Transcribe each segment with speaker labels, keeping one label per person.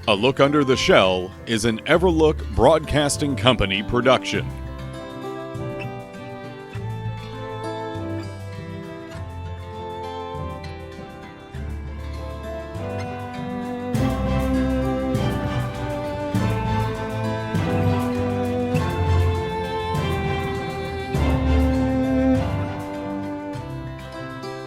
Speaker 1: A Look Under the Shell is an Everlook Broadcasting Company production.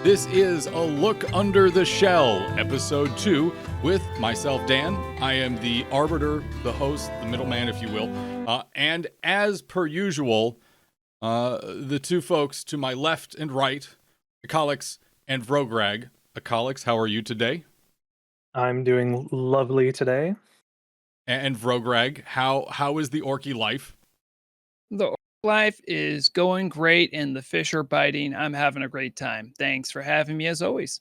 Speaker 1: This is A Look Under the Shell, Episode 2, with myself, Dan. I am the arbiter, the host, the middleman, if you will. And as per usual, the two folks to my left and right, Akalix and Vrograg. Akalix, how are you today?
Speaker 2: I'm doing lovely today.
Speaker 1: And Vrograg, how is the orky life?
Speaker 3: The life is going great and the fish are biting. I'm having a great time. Thanks for having me as always.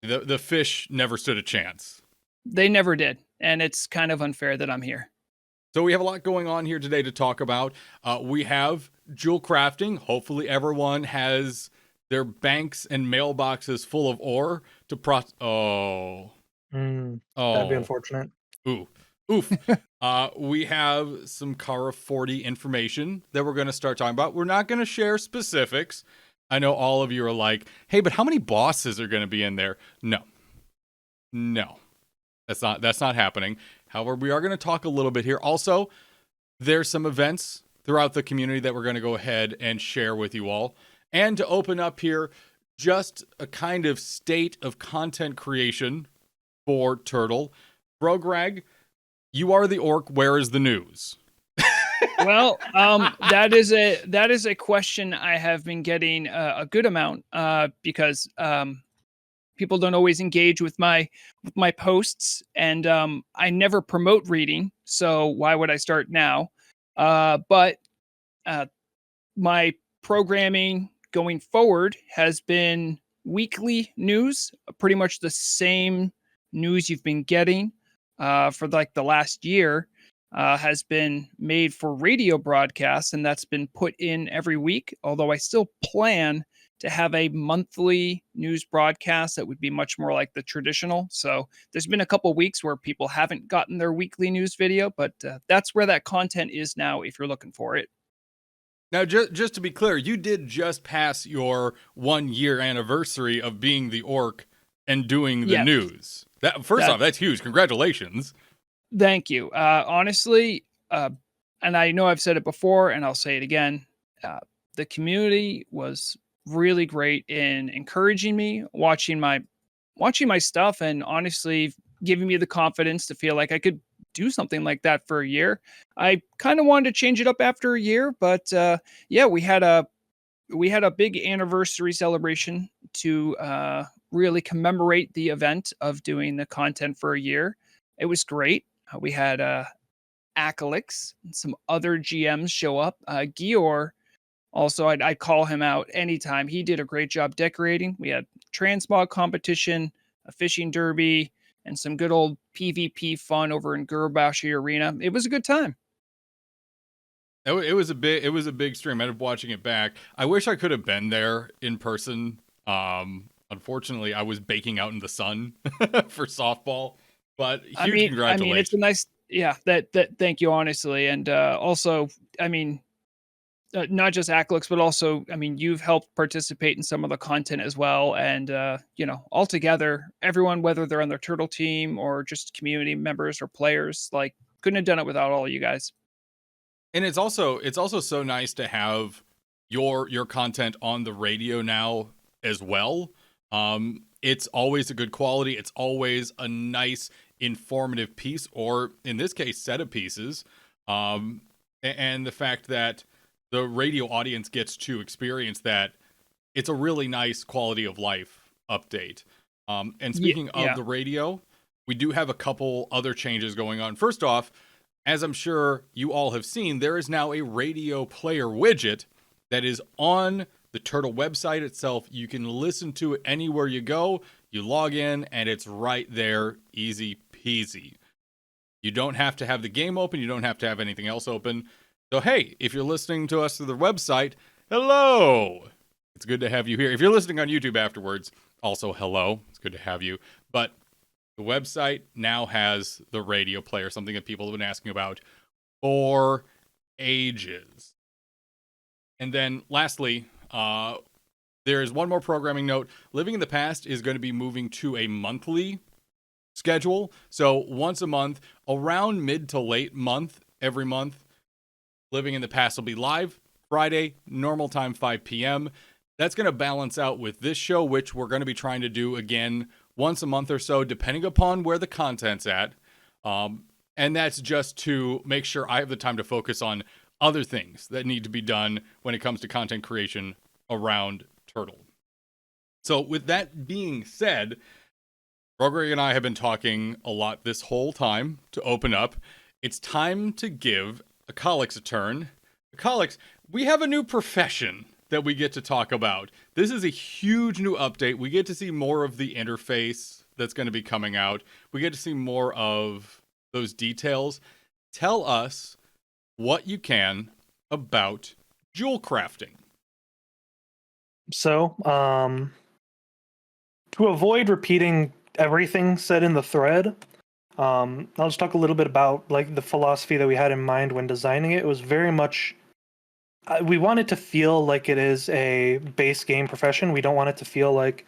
Speaker 1: The fish never stood a chance.
Speaker 3: They never did, and it's kind of unfair that I'm here.
Speaker 1: So we have a lot going on here today to talk about. We have Jewelcrafting. Hopefully everyone has their banks and mailboxes full of ore to
Speaker 2: That'd be unfortunate.
Speaker 1: Oof. We have some Kara 40 information that we're going to start talking about. We're not going to share specifics. I know all of you are like, hey, but how many bosses are going to be in there? No. That's not happening. However, we are going to talk a little bit here. Also, there's some events throughout the community that we're going to go ahead and share with you all. And to open up here, just a kind of state of content creation for Turtle. Vrograg, you are the orc. Where is the news?
Speaker 3: Well, that is a question I have been getting a good amount because people don't always engage with my posts, and I never promote reading, so why would I start now? But my programming going forward has been weekly news, pretty much the same news you've been getting for like the last year. Has been made for radio broadcasts, and that's been put in every week, although I still plan to have a monthly news broadcast that would be much more like the traditional. So there's been a couple weeks where people haven't gotten their weekly news video, but that's where that content is now if you're looking for it.
Speaker 1: Now, just to be clear, you did just pass your 1-year anniversary of being the orc and doing the news. First off, that's huge. Congratulations.
Speaker 3: Thank you. Honestly, and I know I've said it before, and I'll say it again, the community was really great in encouraging me, watching my stuff, and honestly giving me the confidence to feel like I could do something like that for a year. I kind of wanted to change it up after a year, but we had a big anniversary celebration to really commemorate the event of doing the content for a year. It was great. We had Akalix and some other GMs show up. Gior, also, I'd call him out anytime. He did a great job decorating. We had transmog competition, a fishing derby, and some good old PvP fun over in Gurbashi Arena. It was a good time.
Speaker 1: It was a big stream. I ended up watching it back. I wish I could have been there in person. Unfortunately, I was baking out in the sun for softball. But huge congratulations.
Speaker 3: I mean, it's a nice, thank you, honestly. And also, I mean, not just Akalix, but also, I mean, you've helped participate in some of the content as well. And, altogether, everyone, whether they're on their Turtle team or just community members or players, like, couldn't have done it without all of you guys.
Speaker 1: And it's also so nice to have your content on the radio now as well. It's always a good quality. It's always a nice, informative piece, or in this case, set of pieces. And the fact that the radio audience gets to experience that, it's a really nice quality of life update. And speaking of the radio, we do have a couple other changes going on. First off, as I'm sure you all have seen, there is now a radio player widget that is on the Turtle website itself. You can listen to it anywhere you go. You log in and it's right there, easy peasy. You don't have to have the game open. You don't have to have anything else open. So, hey, if you're listening to us through the website, hello. It's good to have you here. If you're listening on YouTube afterwards, also hello. It's good to have you. But The website now has the radio player, something that people have been asking about for ages. And then lastly, there is one more programming note. Living in the Past is going to be moving to a monthly schedule. So once a month, around mid to late month, every month, Living in the Past will be live Friday, normal time, 5 p.m. That's going to balance out with this show, which we're going to be trying to do again once a month or so, depending upon where the content's at. And that's just to make sure I have the time to focus on other things that need to be done when it comes to content creation around Turtle. So with that being said, Vrograg and I have been talking a lot this whole time to open up. It's time to give Akalix a turn. Akalix, we have a new profession that we get to talk about. This is a huge new update. We get to see more of the interface that's going to be coming out. We get to see more of those details. Tell us what you can about Jewelcrafting.
Speaker 2: So, to avoid repeating everything said in the thread, I'll just talk a little bit about like the philosophy that we had in mind when designing it. It was very much we want it to feel like it is a base game profession. We don't want it to feel like,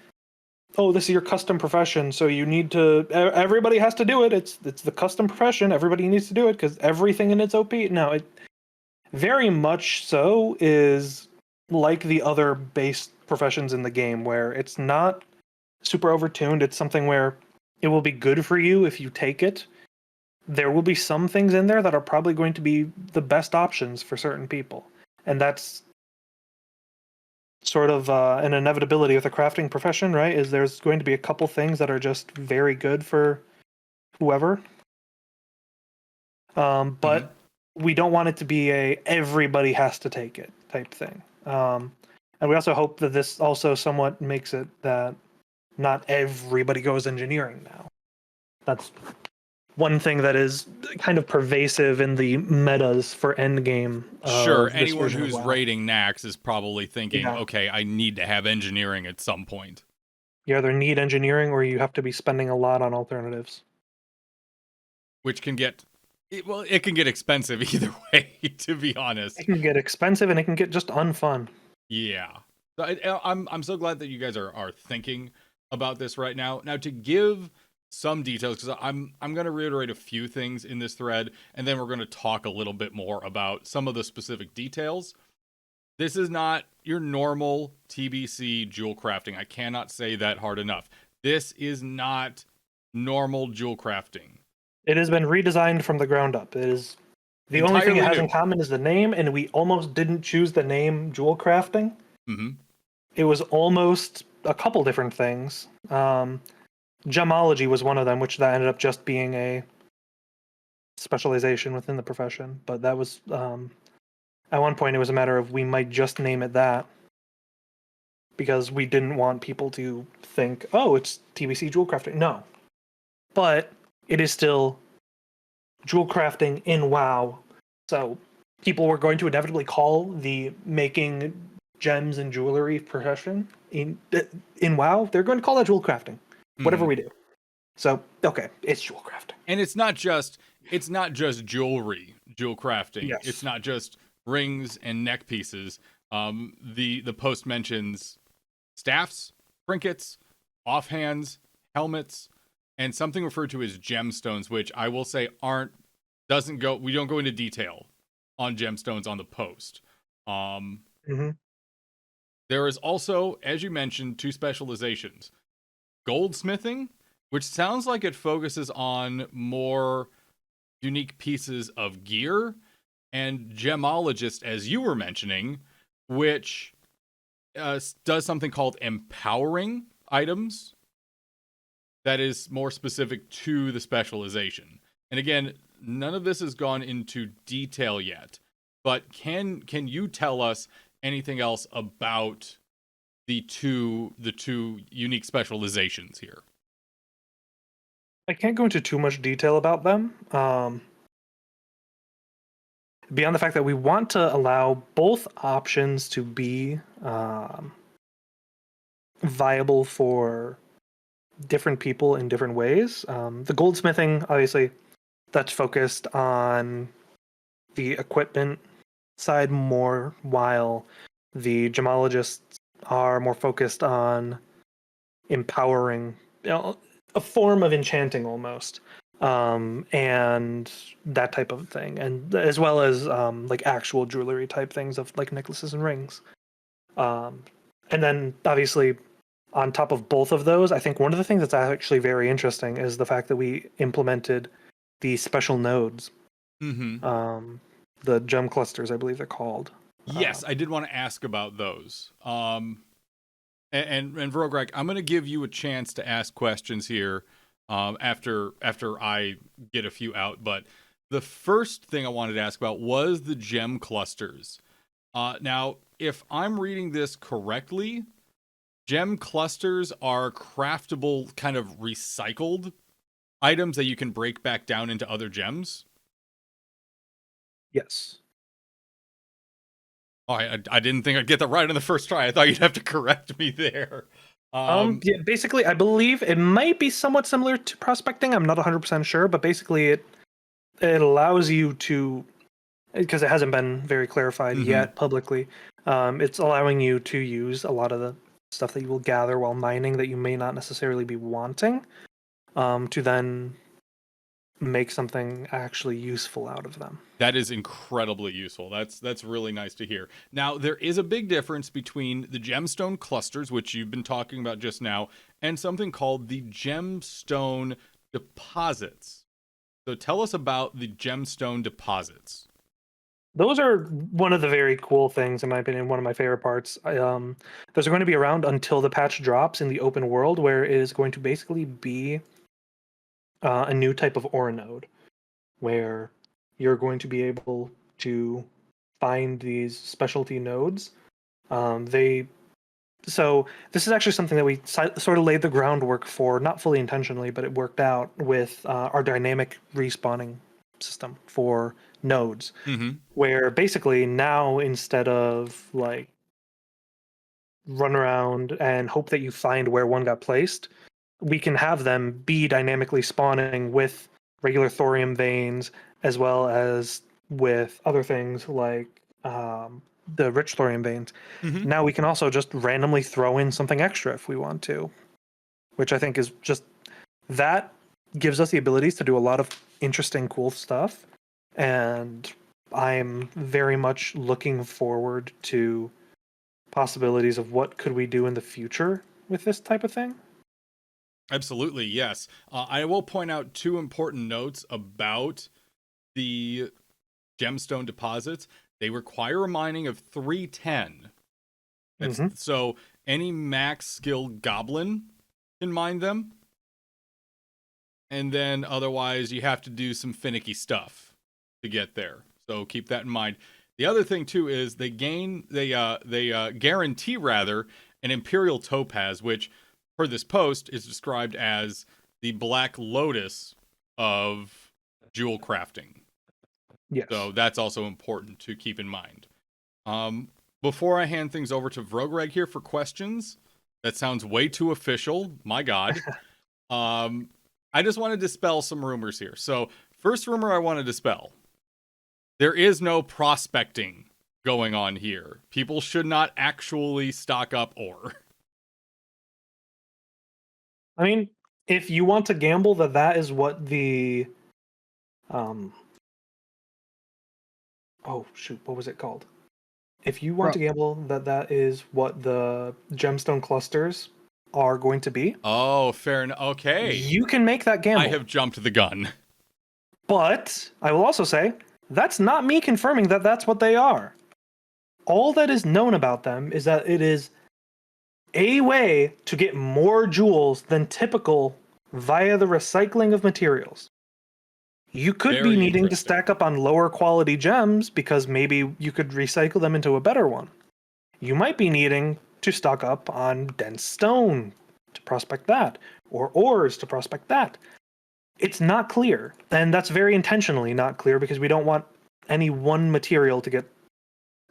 Speaker 2: oh, this is your custom profession, so you need to. Everybody has to do it. It's the custom profession. Everybody needs to do it because everything in it's OP. No, it very much so is like the other base professions in the game, where it's not super overtuned. It's something where it will be good for you if you take it. There will be some things in there that are probably going to be the best options for certain people. And that's sort of an inevitability with the crafting profession, right? Is there's going to be a couple things that are just very good for whoever. But we don't want it to be a everybody has to take it type thing. And we also hope that this also somewhat makes it that not everybody goes engineering now. That's one thing that is kind of pervasive in the metas for endgame.
Speaker 1: Sure, anyone who's rating Nax is probably thinking,
Speaker 2: Yeah.
Speaker 1: okay, I need to have engineering at some point.
Speaker 2: You either need engineering or you have to be spending a lot on alternatives.
Speaker 1: Which can get, it can get expensive either way, to be honest.
Speaker 2: It can get expensive and it can get just unfun.
Speaker 1: Yeah. So I'm so glad that you guys are thinking about this right now. Now, to give some details, because I'm going to reiterate a few things in this thread, and then we're going to talk a little bit more about some of the specific details. This is not your normal TBC Jewelcrafting. I cannot say that hard enough. This is not normal Jewelcrafting.
Speaker 2: It has been redesigned from the ground up. It is the only thing it has in common is the name, and we almost didn't choose the name Jewelcrafting.
Speaker 1: Mm-hmm.
Speaker 2: It was almost a couple different things. Gemology was one of them, which that ended up just being a specialization within the profession. But that was, at one point, it was a matter of we might just name it that because we didn't want people to think, oh, it's TBC Jewelcrafting. No. But it is still Jewelcrafting in WoW. So people were going to inevitably call the making gems and jewelry profession in WoW. They're going to call that Jewelcrafting. Whatever we do. So, okay, it's Jewelcrafting.
Speaker 1: And it's not just jewelry, Jewelcrafting.
Speaker 2: Yes.
Speaker 1: It's not just rings and neck pieces. The post mentions staffs, trinkets, offhands, helmets, and something referred to as gemstones, which I will say we don't go into detail on gemstones on the post. There is also, as you mentioned, 2 specializations. Goldsmithing, which sounds like it focuses on more unique pieces of gear, and gemologist, as you were mentioning, which does something called empowering items that is more specific to the specialization. And again, none of this has gone into detail yet, but can you tell us anything else about the two unique specializations here?
Speaker 2: I can't go into too much detail about them. Beyond the fact that we want to allow both options to be viable for different people in different ways. The goldsmithing, obviously, that's focused on the equipment side more, while the gemologists are more focused on empowering, a form of enchanting almost, and that type of thing, and as well as like actual jewelry type things of like necklaces and rings. Um, and then obviously on top of both of those, I think one of the things that's actually very interesting is the fact that we implemented the special nodes,
Speaker 1: Mm-hmm.
Speaker 2: the gem clusters, I believe they're called.
Speaker 1: Yes, I did want to ask about those. And Vrograg, I'm going to give you a chance to ask questions here after I get a few out. But the first thing I wanted to ask about was the gem clusters. Now, if I'm reading this correctly, gem clusters are craftable, kind of recycled items that you can break back down into other gems.
Speaker 2: Yes.
Speaker 1: Oh, I didn't think I'd get that right on the first try. I thought you'd have to correct me there.
Speaker 2: Yeah, basically, I believe it might be somewhat similar to prospecting. I'm not 100% sure, but basically, it allows you to, because it hasn't been very clarified yet publicly. It's allowing you to use a lot of the stuff that you will gather while mining that you may not necessarily be wanting, to then make something actually useful out of them.
Speaker 1: That is incredibly useful. That's really nice to hear. Now, there is a big difference between the gemstone clusters, which you've been talking about just now, and something called the gemstone deposits. So tell us about the gemstone deposits.
Speaker 2: Those are one of the very cool things, in my opinion, one of my favorite parts. Those are going to be around until the patch drops in the open world, where it is going to basically be a new type of ore node, where you're going to be able to find these specialty nodes. So this is actually something that we sort of laid the groundwork for, not fully intentionally, but it worked out with our dynamic respawning system for nodes, where basically now, instead of like run around and hope that you find where one got placed, we can have them be dynamically spawning with regular thorium veins, as well as with other things like the rich thorium veins. Now we can also just randomly throw in something extra if we want to, which I think is just, that gives us the abilities to do a lot of interesting, cool stuff. And I'm very much looking forward to possibilities of what could we do in the future with this type of thing.
Speaker 1: Absolutely, yes. I will point out two important notes about the gemstone deposits. They require a mining of 310. So any max skill goblin can mine them. And then otherwise you have to do some finicky stuff to get there. So keep that in mind. The other thing too is they guarantee rather an imperial topaz, which per this post is described as the black lotus of jewel crafting.
Speaker 2: Yes.
Speaker 1: So that's also important to keep in mind. Before I hand things over to Vrograg here for questions, that sounds way too official. My God. I just want to dispel some rumors here. So first rumor I want to dispel. There is no prospecting going on here. People should not actually stock up ore.
Speaker 2: I mean, if you want to gamble that is what the oh shoot, what was it called? If you want to gamble that is what the gemstone clusters are going to be.
Speaker 1: Oh, fair enough. Okay.
Speaker 2: You can make that gamble.
Speaker 1: I have jumped the gun.
Speaker 2: But I will also say, that's not me confirming that that's what they are. All that is known about them is that it is a way to get more jewels than typical via the recycling of materials. You could be needing to stack up on lower quality gems because maybe you could recycle them into a better one. You might be needing to stock up on dense stone to prospect that, or ores to prospect that. It's not clear, and that's very intentionally not clear because we don't want any one material to get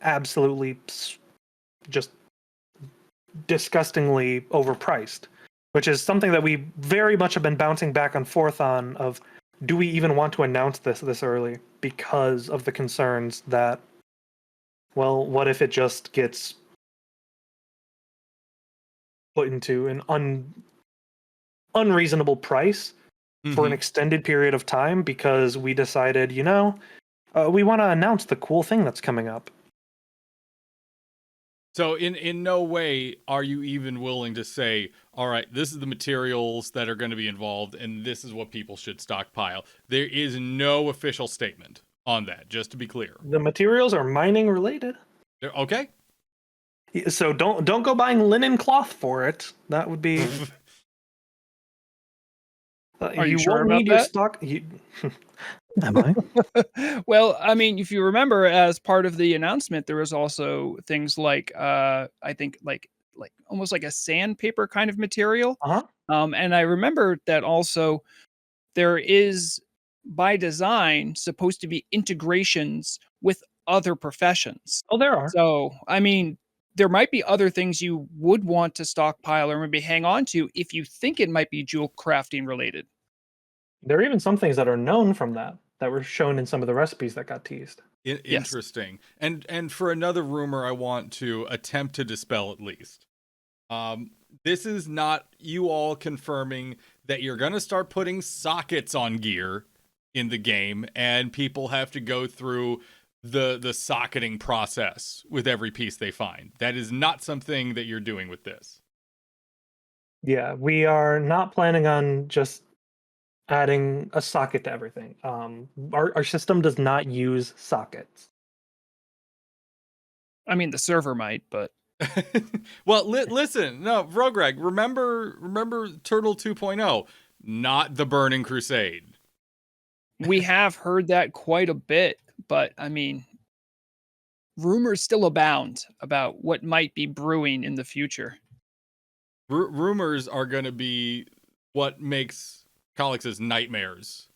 Speaker 2: absolutely just disgustingly overpriced, which is something that we very much have been bouncing back and forth on. Of do we even want to announce this early because of the concerns that, well, what if it just gets put into an unreasonable price for an extended period of time because we decided, we want to announce the cool thing that's coming up.
Speaker 1: So in no way are you even willing to say, all right, this is the materials that are going to be involved and this is what people should stockpile. There is no official statement on that, just to be clear.
Speaker 2: The materials are mining related.
Speaker 1: Okay.
Speaker 2: So don't go buying linen cloth for it. That would be
Speaker 3: Are you sure
Speaker 2: won't
Speaker 3: about
Speaker 2: need your
Speaker 3: that?
Speaker 2: stock. Am I?
Speaker 3: Well, I mean, if you remember, as part of the announcement, there was also things like I think like almost like a sandpaper kind of material.
Speaker 2: Uh-huh.
Speaker 3: And I remember that also there is by design supposed to be integrations with other professions.
Speaker 2: Oh, there are.
Speaker 3: So, I mean, there might be other things you would want to stockpile or maybe hang on to if you think it might be jewel crafting related.
Speaker 2: There are even some things that are known from that were shown in some of the recipes that got teased.
Speaker 3: Yes.
Speaker 1: Interesting. And for another rumor I want to attempt to dispel at least. This is not you all confirming that you're going to start putting sockets on gear in the game and people have to go through the socketing process with every piece they find. That is not something that you're doing with this.
Speaker 2: Yeah, we are not planning on just adding a socket to everything. Our system does not use sockets.
Speaker 3: I mean, the server might, but
Speaker 1: Well, listen, no, Vrograg, remember Turtle 2.0, not the Burning Crusade.
Speaker 3: we have heard that quite a bit. But I mean, rumors still abound about what might be brewing in the future.
Speaker 1: Rumors are going to be what makes Akalix's nightmares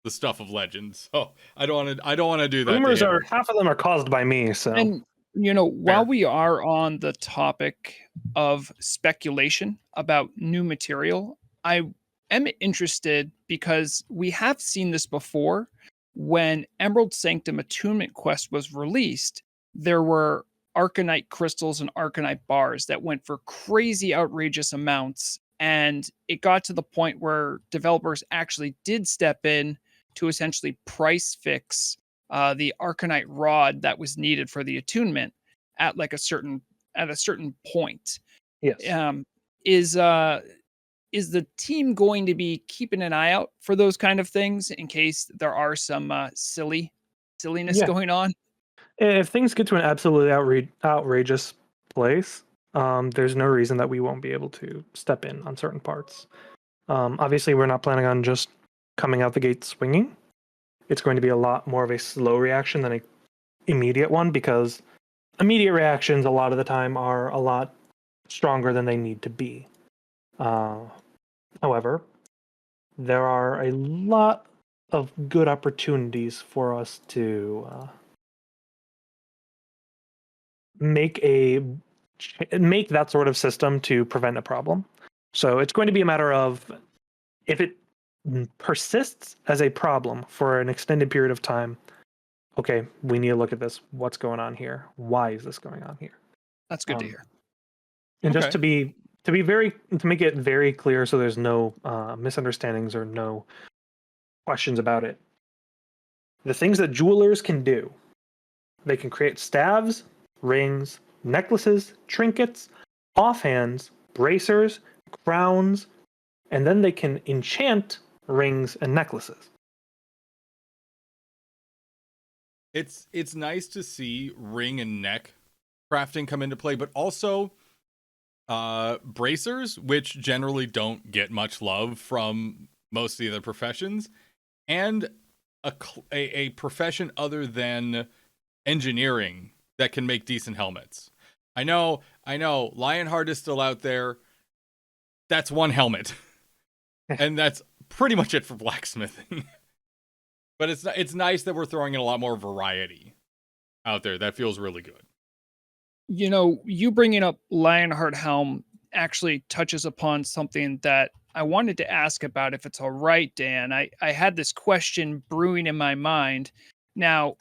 Speaker 1: the stuff of legends. So I don't want to do that.
Speaker 2: Rumors
Speaker 1: to
Speaker 2: are
Speaker 1: him.
Speaker 2: half of them are caused by me. So
Speaker 3: And while we are on the topic of speculation about new material, I am interested because we have seen this before. When Emerald Sanctum Attunement Quest was released, there were Arcanite crystals and Arcanite bars that went for crazy, outrageous amounts. And it got to the point where developers actually did step in to essentially price fix the Arcanite rod that was needed for the attunement at like a certain point.
Speaker 2: yes.
Speaker 3: Is the team going to be keeping an eye out for those kind of things in case there are some silliness
Speaker 2: Yeah.
Speaker 3: going on?
Speaker 2: If things get to an absolutely outrageous place, there's no reason that we won't be able to step in on certain parts. Obviously, we're not planning on just coming out the gate swinging. It's going to be a lot more of a slow reaction than an immediate one, because immediate reactions a lot of the time are a lot stronger than they need to be. However, there are a lot of good opportunities for us to make that sort of system to prevent a problem. So it's going to be a matter of, if it persists as a problem for an extended period of time, okay, we need to look at this. What's going on here? Why is this going on here?
Speaker 3: That's good to hear.
Speaker 2: And
Speaker 1: Okay.
Speaker 2: just to make it very clear, so there's no misunderstandings or no questions about it. The things that jewelers can do, they can create staves, rings, necklaces, trinkets, offhands, bracers, crowns, and then they can enchant rings and necklaces.
Speaker 1: It's nice to see ring and neck crafting come into play, but also bracers, which generally don't get much love from most of the other professions, and a profession other than engineering that can make decent helmets. I know, Lionheart is still out there. That's one helmet. And that's pretty much it for blacksmithing. But it's nice that we're throwing in a lot more variety out there. That feels really good.
Speaker 3: You bringing up Lionheart Helm actually touches upon something that I wanted to ask about, if it's all right, Dan. I had this question brewing in my mind. Now,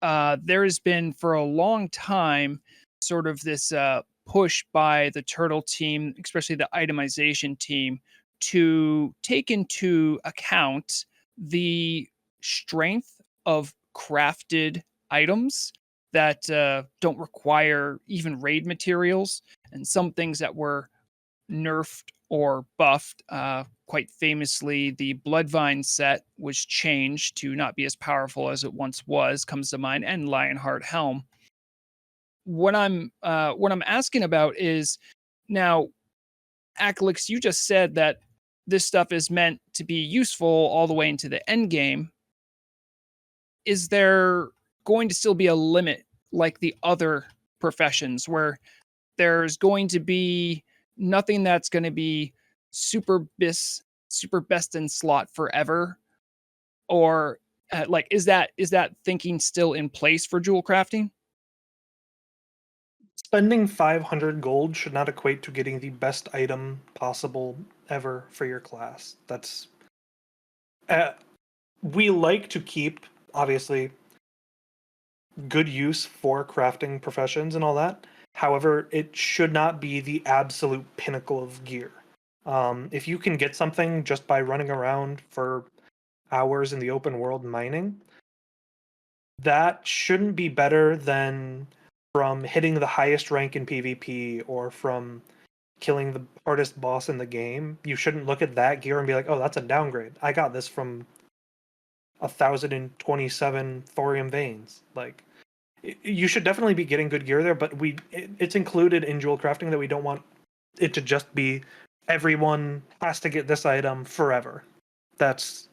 Speaker 3: there has been for a long time sort of this push by the turtle team, especially the itemization team, to take into account the strength of crafted items that don't require even raid materials, and some things that were nerfed or buffed. Quite famously, the Bloodvine set was changed to not be as powerful as it once was, comes to mind, and Lionheart Helm. What I'm asking about is, now, Akalix, you just said that this stuff is meant to be useful all the way into the end game. Is there going to still be a limit like the other professions where there's going to be nothing that's going to be super best in slot forever? Or like, is that thinking still in place for jewel crafting?
Speaker 2: Spending 500 gold should not equate to getting the best item possible ever for your class. That's uh, we like to keep, obviously, good use for crafting professions and all that. However, it should not be the absolute pinnacle of gear. If you can get something just by running around for hours in the open world mining, that shouldn't be better than from hitting the highest rank in PvP or from killing the hardest boss in the game. You shouldn't look at that gear and be like, oh, that's a downgrade. I got this from 1,027 thorium veins. Like, you should definitely be getting good gear there, but it's included in jewel crafting that we don't want it to just be everyone has to get this item forever. That's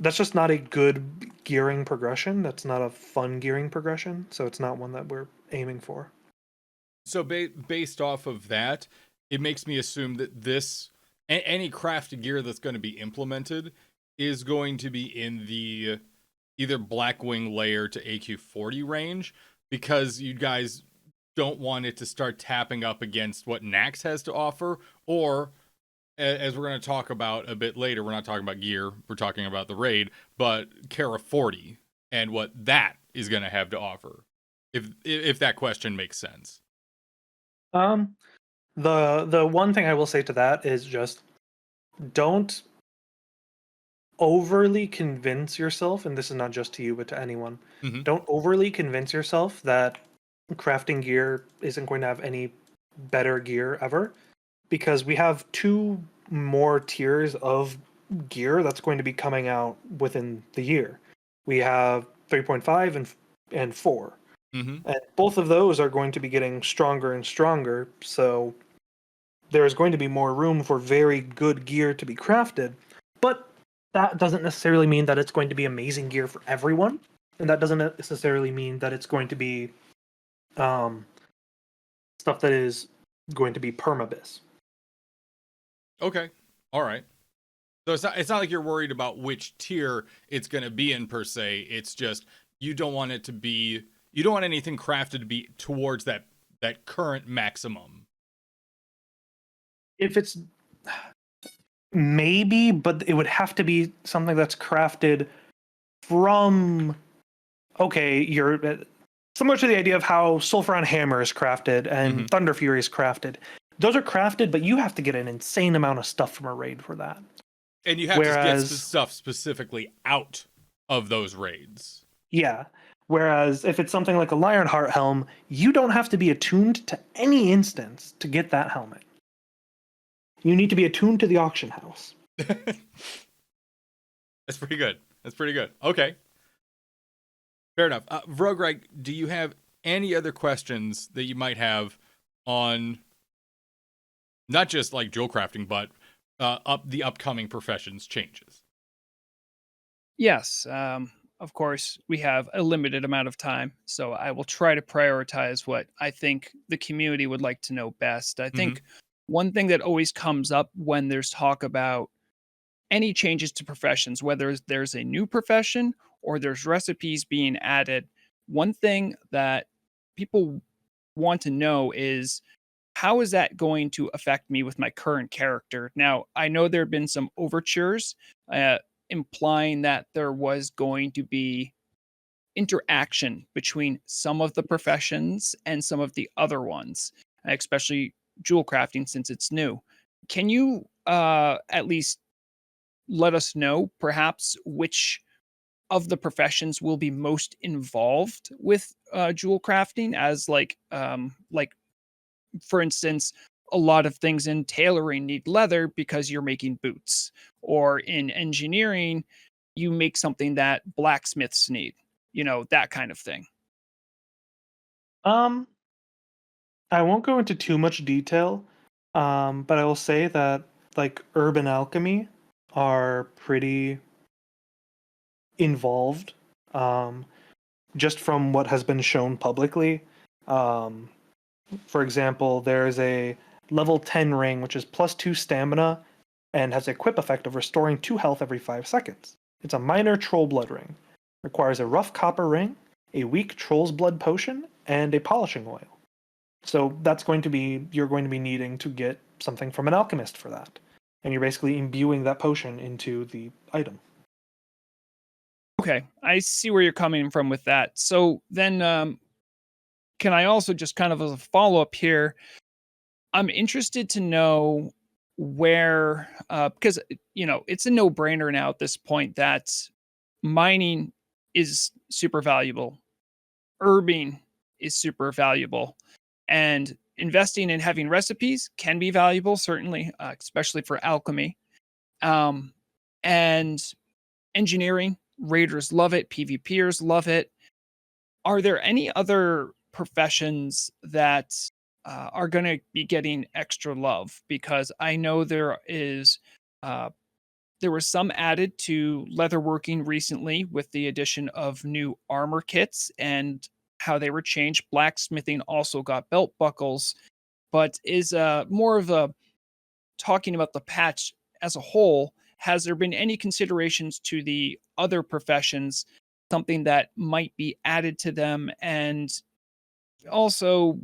Speaker 2: just not a good gearing progression. That's not a fun gearing progression, so it's not one that we're aiming for.
Speaker 1: So based off of that, it makes me assume that any crafted gear that's going to be implemented is going to be in the either Blackwing layer to AQ40 range, because you guys don't want it to start tapping up against what Nax has to offer, or as we're going to talk about a bit later, we're not talking about gear, we're talking about the raid, but Kara 40 and what that is going to have to offer, if that question makes sense.
Speaker 2: The one thing I will say to that is just don't overly convince yourself, and this is not just to you but to anyone.
Speaker 1: Mm-hmm.
Speaker 2: Don't overly convince yourself that crafting gear isn't going to have any better gear ever, because we have 2 more tiers of gear that's going to be coming out within the year. We have 3.5 and 4.
Speaker 1: Mm-hmm.
Speaker 2: And both of those are going to be getting stronger and stronger, so there's going to be more room for very good gear to be crafted. But that doesn't necessarily mean that it's going to be amazing gear for everyone, and that doesn't necessarily mean that it's going to be stuff that is going to be permabyss.
Speaker 1: Okay. All right. So it's not like you're worried about which tier it's going to be in per se. It's just you don't want anything crafted to be towards that current maximum.
Speaker 2: If it's maybe, but it would have to be something that's crafted from, okay, you're similar to the idea of how Sulfuron Hammer is crafted and Thunder Fury is crafted. Those are crafted, but you have to get an insane amount of stuff from a raid for that.
Speaker 1: And you have to get stuff specifically out of those raids.
Speaker 2: Yeah. Whereas if it's something like a Lionheart Helm, you don't have to be attuned to any instance to get that helmet. You need to be attuned to the auction house.
Speaker 1: That's pretty good. Okay. Fair enough. Vrograg, do you have any other questions that you might have on not just like jewel crafting, but the upcoming professions changes?
Speaker 3: Yes. Of course, we have a limited amount of time, so I will try to prioritize what I think the community would like to know best. I think one thing that always comes up when there's talk about any changes to professions, whether there's a new profession or there's recipes being added, one thing that people want to know is, how is that going to affect me with my current character? Now, I know there have been some overtures uh, implying that there was going to be interaction between some of the professions and some of the other ones, especially jewel crafting since it's new. Can you at least let us know perhaps which of the professions will be most involved with jewel crafting as like for instance, a lot of things in tailoring need leather because you're making boots, or in engineering, you make something that blacksmiths need, that kind of thing.
Speaker 2: Um, I won't go into too much detail, but I will say that like urban alchemy are pretty involved. Um, just from what has been shown publicly. Um, for example, there's a level 10 ring which is +2 stamina and has a equip effect of restoring 2 health every 5 seconds. It's a minor troll blood ring. Requires a rough copper ring, a weak troll's blood potion, and a polishing oil. So that's going to be you're going to be needing to get something from an alchemist for that. And you're basically imbuing that potion into the item.
Speaker 3: Okay, I see where you're coming from with that. So then, can I also just kind of as a follow up here? I'm interested to know where, because it's a no brainer now at this point that mining is super valuable, herbing is super valuable, and investing in having recipes can be valuable, certainly, especially for alchemy. Um, and engineering, raiders love it, PvPers love it. Are there any other professions that are going to be getting extra love? Because I know uh, there was some added to leatherworking recently with the addition of new armor kits and how they were changed. Blacksmithing also got belt buckles, but is more of a talking about the patch as a whole. Has there been any considerations to the other professions, something that might be added to them? And also,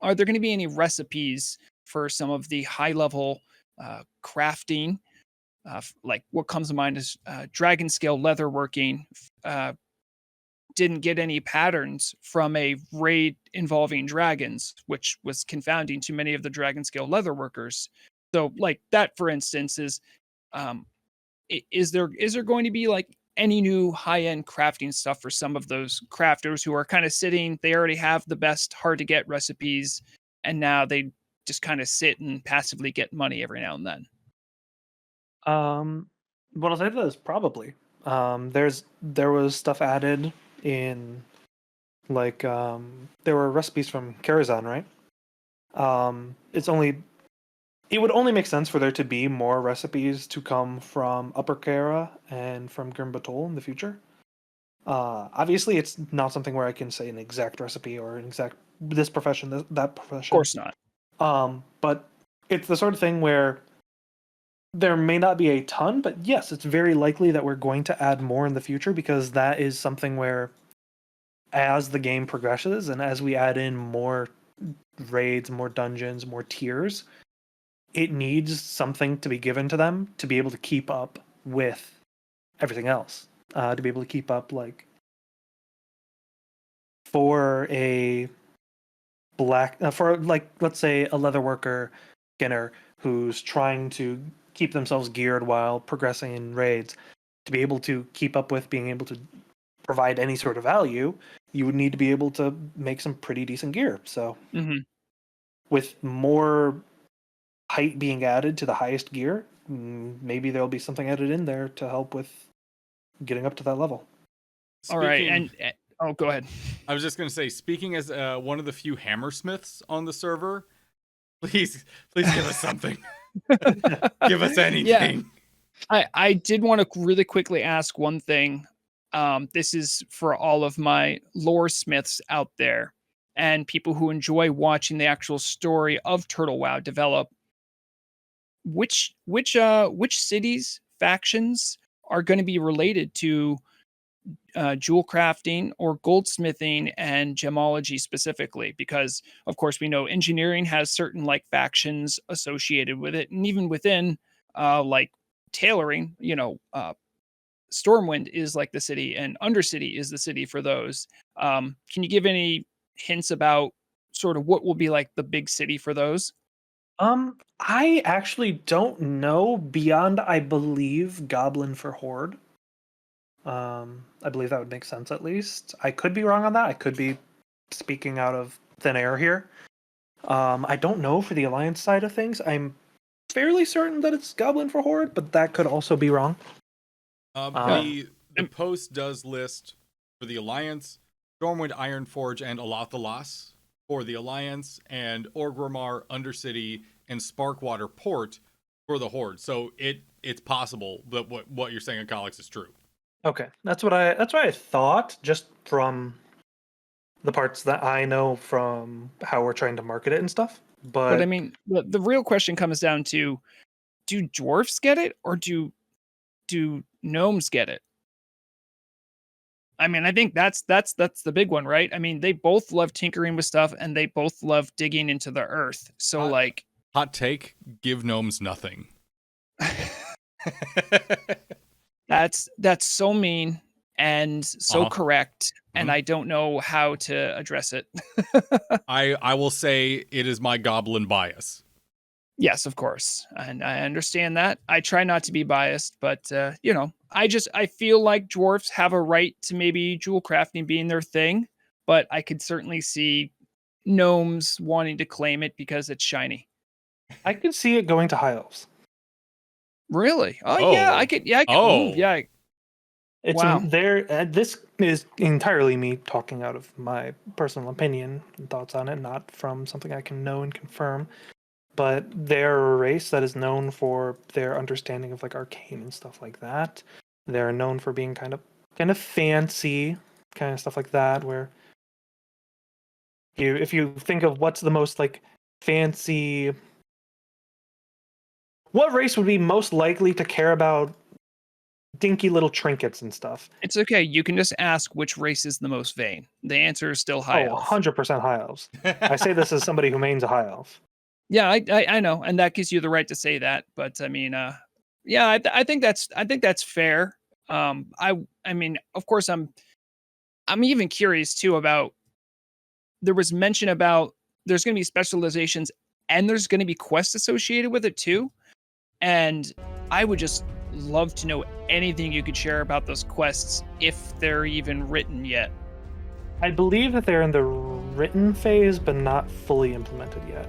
Speaker 3: are there going to be any recipes for some of the high level crafting? Like what comes to mind is dragon scale leatherworking. Uh, didn't get any patterns from a raid involving dragons, which was confounding to many of the dragon scale leatherworkers. So, like that, for instance, um, is there going to be like any new high end crafting stuff for some of those crafters who are kind of sitting? They already have the best hard to get recipes, and now they just kind of sit and passively get money every now and then.
Speaker 2: Um, what I'll say to that is probably. There was stuff added in there were recipes from Karazhan, right? It would only make sense for there to be more recipes to come from Upper Kara and from Grim Batol in the future. Obviously, it's not something where I can say an exact recipe or an exact this profession, that
Speaker 3: Of
Speaker 2: profession.
Speaker 3: course not.
Speaker 2: But it's the sort of thing where there may not be a ton, but yes, it's very likely that we're going to add more in the future because that is something where, as the game progresses and as we add in more raids, more dungeons, more tiers, it needs something to be given to them to be able to keep up with everything else. To be able to keep up, like, for a for like, let's say a leather worker Skinner who's trying to keep themselves geared while progressing in raids, to be able to keep up with being able to provide any sort of value, you would need to be able to make some pretty decent gear. So with more height being added to the highest gear, maybe there'll be something added in there to help with getting up to that level.
Speaker 3: All right, and oh, go ahead.
Speaker 1: I was just going to say, speaking as one of the few hammersmiths on the server, please give us something. Give us anything.
Speaker 3: Yeah. I did want to really quickly ask one thing. This is for all of my lore smiths out there and people who enjoy watching the actual story of Turtle WoW develop. Which cities, factions are going to be related to jewel crafting or goldsmithing and gemology specifically, because of course we know engineering has certain like factions associated with it, and even within like tailoring, Stormwind is like the city and Undercity is the city for those. Can you give any hints about sort of what will be like the big city for those?
Speaker 2: I actually don't know beyond, I believe, Goblin for Horde. I believe that would make sense at least. I could be wrong on that. I could be speaking out of thin air here. I don't know for the Alliance side of things. I'm fairly certain that it's Goblin for Horde, but that could also be wrong.
Speaker 1: The post does list for the Alliance, Stormwind, Ironforge, and Alathalas for the Alliance, and Orgrimmar, Undercity, and Sparkwater Port for the Horde. So it's possible that what you're saying, Akalix, is true.
Speaker 2: Okay, that's what I thought, just from the parts that I know from how we're trying to market it and stuff.
Speaker 3: But I mean, the real question comes down to: do dwarfs get it, or do gnomes get it? I mean, I think that's the big one, right? I mean, they both love tinkering with stuff, and they both love digging into the earth. So, like,
Speaker 1: hot take: give gnomes nothing.
Speaker 3: that's so mean and so correct, and I don't know how to address it.
Speaker 1: I will say it is my goblin bias.
Speaker 3: Yes, of course. And I understand that. I try not to be biased, but I feel like dwarfs have a right to maybe jewel crafting being their thing, but I could certainly see gnomes wanting to claim it because it's shiny.
Speaker 2: I could see it going to high elves.
Speaker 3: Really? Oh, yeah, I could. Yeah, yeah.
Speaker 2: It's there. This is entirely me talking out of my personal opinion and thoughts on it, not from something I can know and confirm. But they're a race that is known for their understanding of like arcane and stuff like that. They're known for being kind of fancy, kind of stuff like that. Where if you think of what's the most like fancy, what race would be most likely to care about dinky little trinkets and stuff?
Speaker 3: It's okay. You can just ask which race is the most vain. The answer is still high elf.
Speaker 2: 100% high elves. I say this as somebody who mains a high elf.
Speaker 3: Yeah, I know, and that gives you the right to say that. But I mean, yeah, I think that's fair. I mean, of course, I'm even curious too about. There was mention about there's going to be specializations and there's going to be quests associated with it too, and I would just love to know anything you could share about those quests if they're even written yet.
Speaker 2: I believe that they're in the written phase, but not fully implemented yet.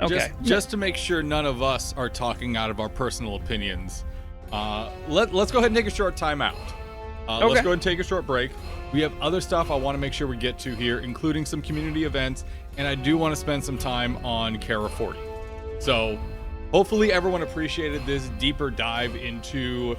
Speaker 3: Okay.
Speaker 1: Just to make sure none of us are talking out of our personal opinions, let's go ahead and take a short time out. Let's go ahead and take a short break. We have other stuff I want to make sure we get to here, including some community events, and I do want to spend some time on Kara 40. So hopefully everyone appreciated this deeper dive into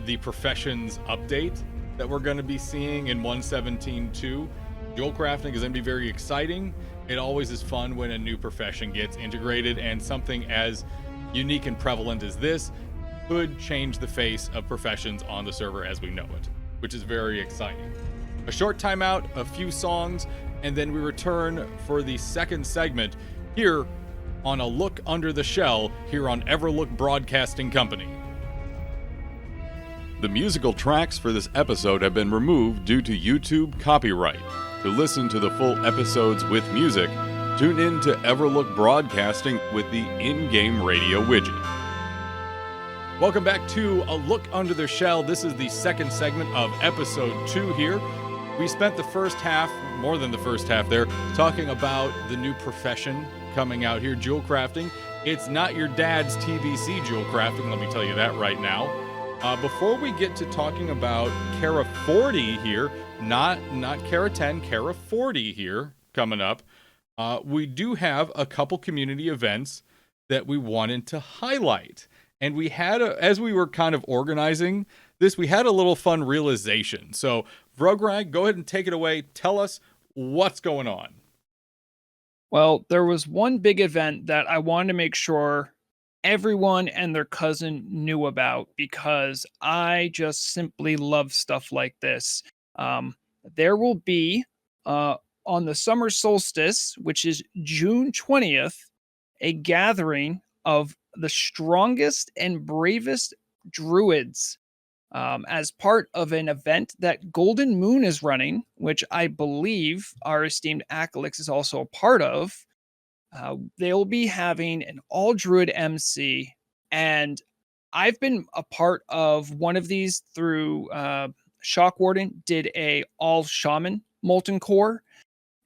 Speaker 1: the professions update that we're going to be seeing in 1.17.2. Jewelcrafting is going to be very exciting. It always is fun when a new profession gets integrated, and something as unique and prevalent as this could change the face of professions on the server as we know it, which is very exciting. A short timeout, a few songs, and then we return for the second segment here on A Look Under the Shell here on Everlook Broadcasting Company. The musical tracks for this episode have been removed due to YouTube copyright. To listen to the full episodes with music, tune in to Everlook Broadcasting with the in-game radio widget. Welcome back to A Look Under the Shell. This is the second segment of episode 2 here. We spent the first half, more than the first half there, talking about the new profession coming out here, Jewelcrafting. It's not your dad's TBC Jewelcrafting, let me tell you that right now. Before we get to talking about Kara 40 here, not Kara 10, Kara 40 here coming up, we do have a couple community events that we wanted to highlight. And we had, as we were kind of organizing this, we had a little fun realization. So, Vrograg, go ahead and take it away. Tell us what's going on.
Speaker 3: Well, there was one big event that I wanted to make sure everyone and their cousin knew about because I just simply love stuff like this. Um, there will be uh, on the summer solstice, which is June 20th, a gathering of the strongest and bravest druids as part of an event that Golden Moon is running, which I believe our esteemed Akalix is also a part of. They'll be having an all druid MC, and I've been a part of one of these through Shock Warden did a all shaman molten core,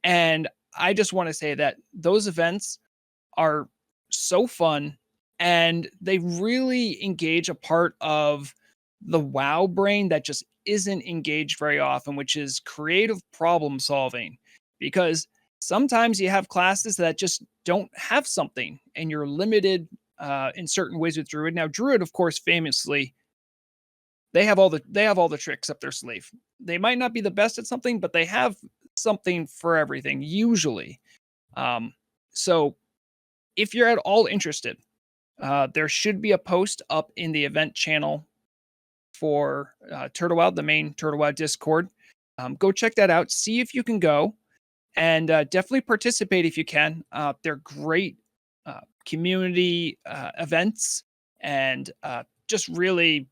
Speaker 3: and I just want to say that those events are so fun, and they really engage a part of the WoW brain that just isn't engaged very often, which is creative problem solving. Because sometimes you have classes that just don't have something, and you're limited in certain ways with Druid. Now, Druid, of course, famously, they have all the tricks up their sleeve. They might not be the best at something, but they have something for everything usually. Um, so if you're at all interested, there should be a post up in the event channel for Turtle Wild, the main Turtle Wild Discord. Go check that out. See if you can go, and definitely participate if you can. They're great community events, and just really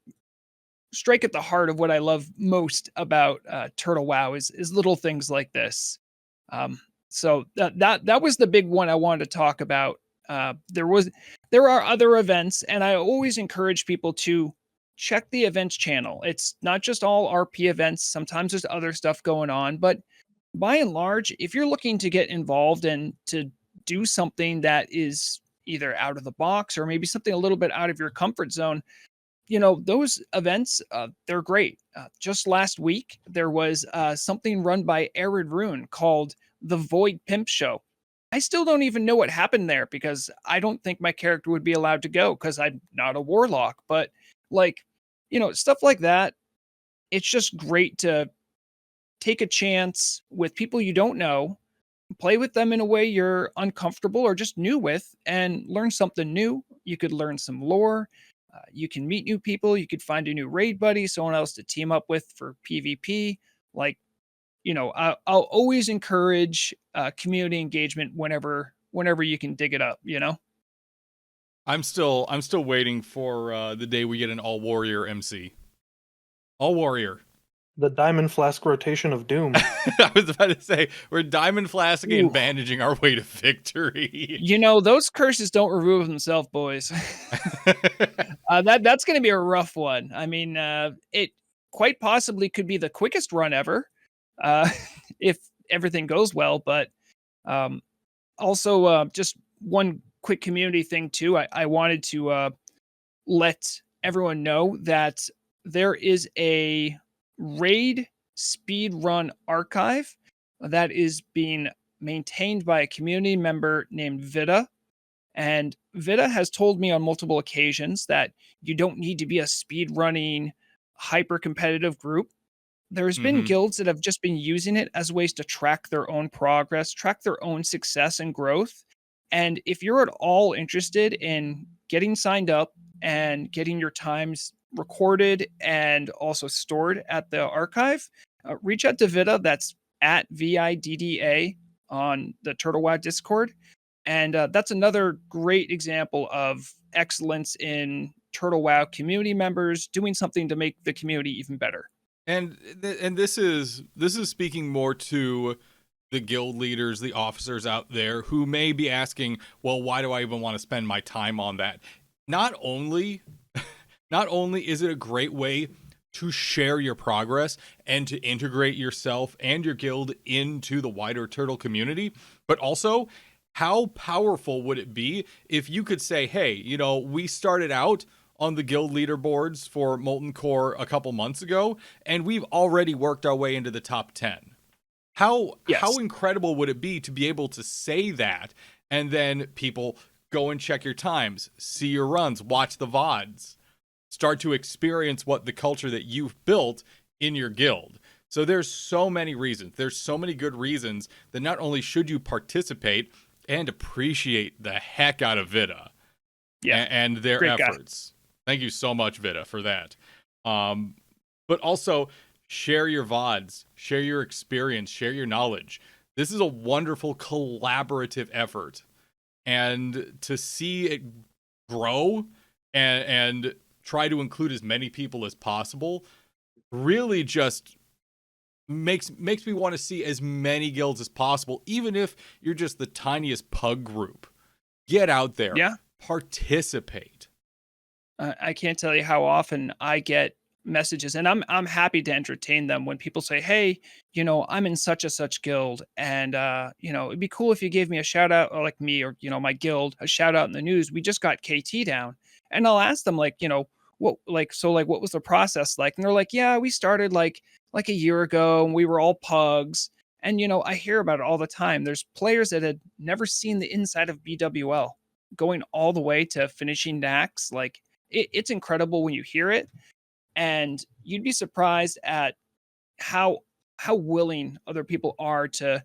Speaker 3: strike at the heart of what I love most about Turtle WoW is little things like this. Um, so that was the big one I wanted to talk about. There are other events, and I always encourage people to check the events channel. It's not just all RP events. Sometimes there's other stuff going on, but by and large, if you're looking to get involved and to do something that is either out of the box or maybe something a little bit out of your comfort zone, those events, they're great. Just last week, there was something run by Arid Rune called the Void Pimp Show. I still don't even know what happened there because I don't think my character would be allowed to go because I'm not a warlock. But, like, stuff like that, it's just great to take a chance with people you don't know, play with them in a way you're uncomfortable or just new with, and learn something new. You could learn some lore. You can meet new people. You could find a new raid buddy, someone else to team up with for PvP. Like, I'll always encourage community engagement whenever you can dig it up.
Speaker 1: I'm still waiting for the day we get an all warrior MC. All warrior.
Speaker 2: The Diamond Flask rotation of doom.
Speaker 1: I was about to say we're diamond flasking and bandaging our way to victory.
Speaker 3: Those curses don't remove themselves, boys. That's going to be a rough one. I mean, it quite possibly could be the quickest run ever, if everything goes well. But also, just one quick community thing too. I wanted to let everyone know that there is a raid speed run archive that is being maintained by a community member named Vida. And Vida has told me on multiple occasions that you don't need to be a speed running hyper competitive group. There's been guilds that have just been using it as ways to track their own progress, track their own success and growth. And if you're at all interested in getting signed up and getting your times recorded and also stored at the archive, reach out to Vida. That's at VIDDA on the Turtle WoW Discord. And that's another great example of excellence in Turtle WoW community members doing something to make the community even better.
Speaker 1: And this is speaking more to the guild leaders, the officers out there who may be asking, well, why do I even want to spend my time on that? Not only is it a great way to share your progress and to integrate yourself and your guild into the wider turtle community, but also how powerful would it be if you could say, hey, we started out on the guild leaderboards for Molten Core a couple months ago, and we've already worked our way into the top 10. How incredible would it be to be able to say that, and then people go and check your times, see your runs, watch the VODs, start to experience what the culture that you've built in your guild. So there's so many reasons. There's so many good reasons that not only should you participate and appreciate the heck out of Vida.
Speaker 3: Yeah,
Speaker 1: and their
Speaker 3: great guy.
Speaker 1: efforts. Thank you so much, Vita, for that. But also share your VODs, share your experience, share your knowledge. This is a wonderful collaborative effort. And to see it grow and try to include as many people as possible really just makes me want to see as many guilds as possible, even if you're just the tiniest pug group. Get out there.
Speaker 3: Yeah.
Speaker 1: Participate.
Speaker 3: I can't tell you how often I get messages, and I'm happy to entertain them when people say, "Hey, I'm in such a such guild, and it'd be cool if you gave me a shout out, or like me, or my guild, a shout out in the news. We just got KT down." And I'll ask them what was the process like? And they're like, "Yeah, we started like a year ago, and we were all pugs." And I hear about it all the time. There's players that had never seen the inside of BWL going all the way to finishing Nax. Like, it's incredible when you hear it, and you'd be surprised at how willing other people are to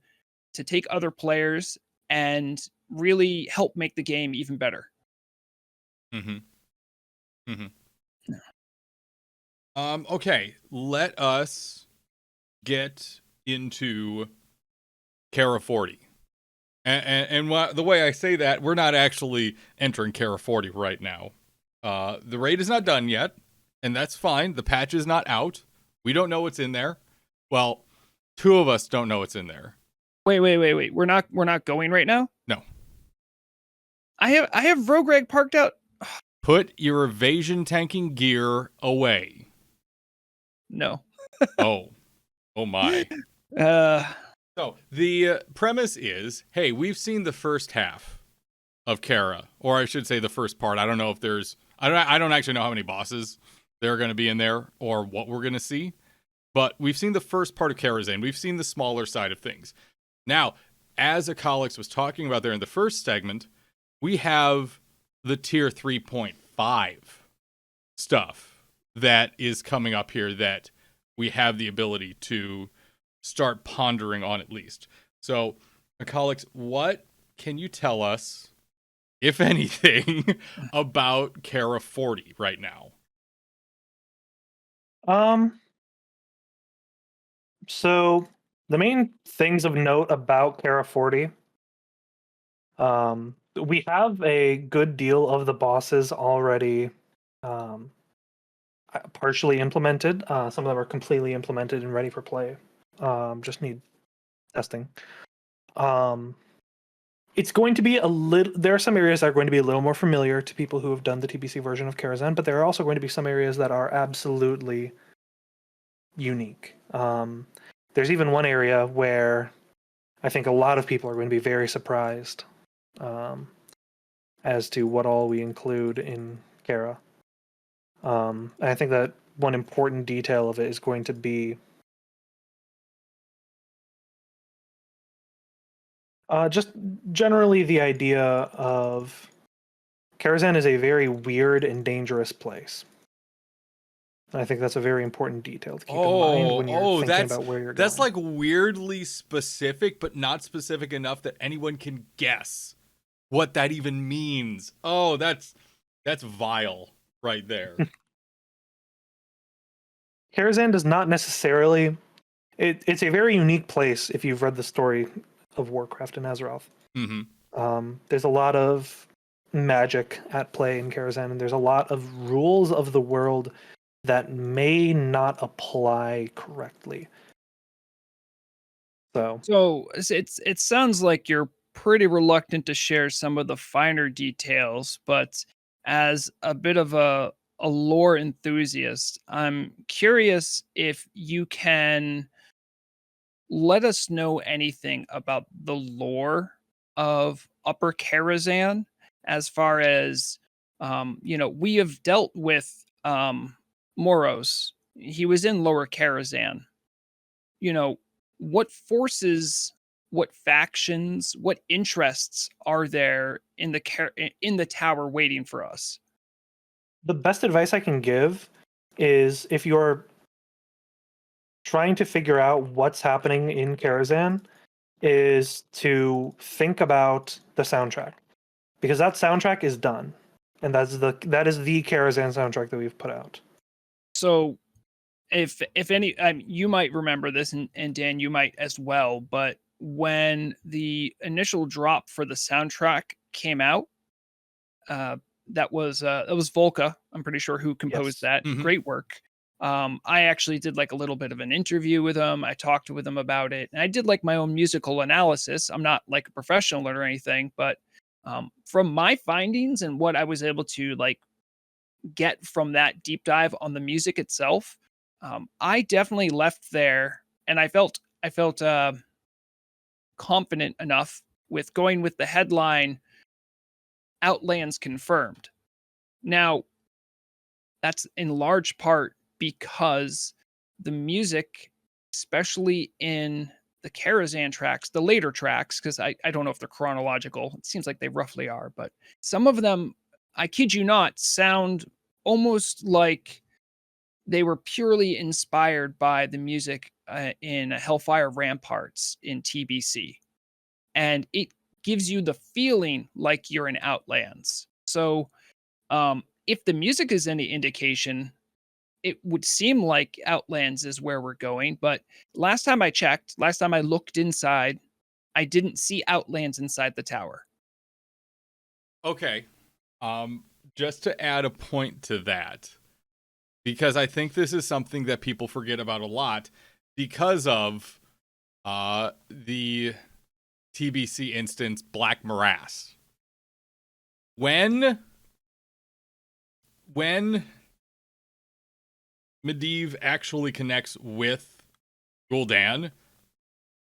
Speaker 3: take other players and really help make the game even better.
Speaker 1: Mm-hmm. Okay, let us get into Kara 40. And the way I say that, we're not actually entering Kara 40 right now. The raid is not done yet, and that's fine. The patch is not out. We don't know what's in there. Well, two of us don't know what's in there.
Speaker 3: Wait. We're not going right now?
Speaker 1: No.
Speaker 3: I have Vrograg parked out.
Speaker 1: Put your evasion tanking gear away.
Speaker 3: No.
Speaker 1: Oh my. So the premise is, hey, we've seen the first half of Kara, or I should say the first part. I don't know if I don't actually know how many bosses there are going to be in there or what we're going to see, but we've seen the first part of Karazhan. We've seen the smaller side of things. Now, as Akalix was talking about there in the first segment, we have the tier 3.5 stuff that is coming up here that we have the ability to start pondering on, at least. So, Akalix, what can you tell us, if anything, about Kara 40 right now?
Speaker 2: So the main things of note about Kara 40, we have a good deal of the bosses already partially implemented. Some of them are completely implemented and ready for play. Just need testing. It's going to be a little. There are some areas that are going to be a little more familiar to people who have done the TBC version of Karazhan, but there are also going to be some areas that are absolutely unique. There's even one area where I think a lot of people are going to be very surprised as to what all we include in Kara. I think that one important detail of it is going to be just generally the idea of Karazhan is a very weird and dangerous place. And I think that's a very important detail to keep in mind when you're thinking about where you're going.
Speaker 1: That's like weirdly specific, but not specific enough that anyone can guess what that even means. Oh, that's vile right there.
Speaker 2: Karazhan does not necessarily. It's a very unique place if you've read the story of Warcraft and Azeroth.
Speaker 1: Mm-hmm.
Speaker 2: There's a lot of magic at play in Karazhan, and there's a lot of rules of the world that may not apply correctly.
Speaker 3: So it sounds like you're pretty reluctant to share some of the finer details, but as a bit of a lore enthusiast, I'm curious if you can let us know anything about the lore of Upper Karazhan, as far as we have dealt with Moros. He was in Lower Karazhan. What forces, what factions, what interests are there in the tower waiting for us?
Speaker 2: The best advice I can give is, if you're trying to figure out what's happening in Karazhan, is to think about the soundtrack, because that soundtrack is done. and that is the Karazhan soundtrack that we've put out.
Speaker 3: So if any, you might remember this, and Dan, you might as well, but when the initial drop for the soundtrack came out, that was Volka, I'm pretty sure, who composed
Speaker 2: Yes.
Speaker 3: that.
Speaker 1: Mhm.
Speaker 3: Great work. I actually did like a little bit of an interview with him. I talked with him about it, and I did like my own musical analysis. I'm not like a professional or anything, but from my findings and what I was able to like get from that deep dive on the music itself, I definitely left there, and I felt confident enough with going with the headline "Outlands confirmed." Now, that's in large part because the music, especially in the Karazhan tracks, the later tracks, because I don't know if they're chronological. It seems like they roughly are, but some of them, I kid you not, sound almost like they were purely inspired by the music in Hellfire Ramparts in TBC. And it gives you the feeling like you're in Outlands. So, if the music is any indication, it would seem like Outlands is where we're going. But last time I checked, last time I looked inside, I didn't see Outlands inside the tower.
Speaker 1: Okay. Um, just to add a point to that, because I think this is something that people forget about a lot because of the TBC instance Black Morass. When Medivh actually connects with Gul'dan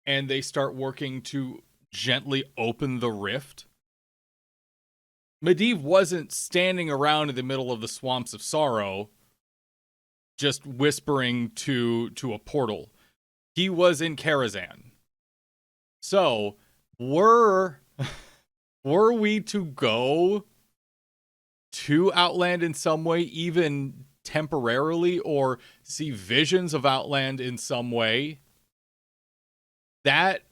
Speaker 1: and they start working to gently open the rift, Medivh wasn't standing around in the middle of the swamps of sorrow just whispering to a portal. He was in Karazhan. So, were we to go to Outland in some way, even temporarily, or see visions of Outland in some way, that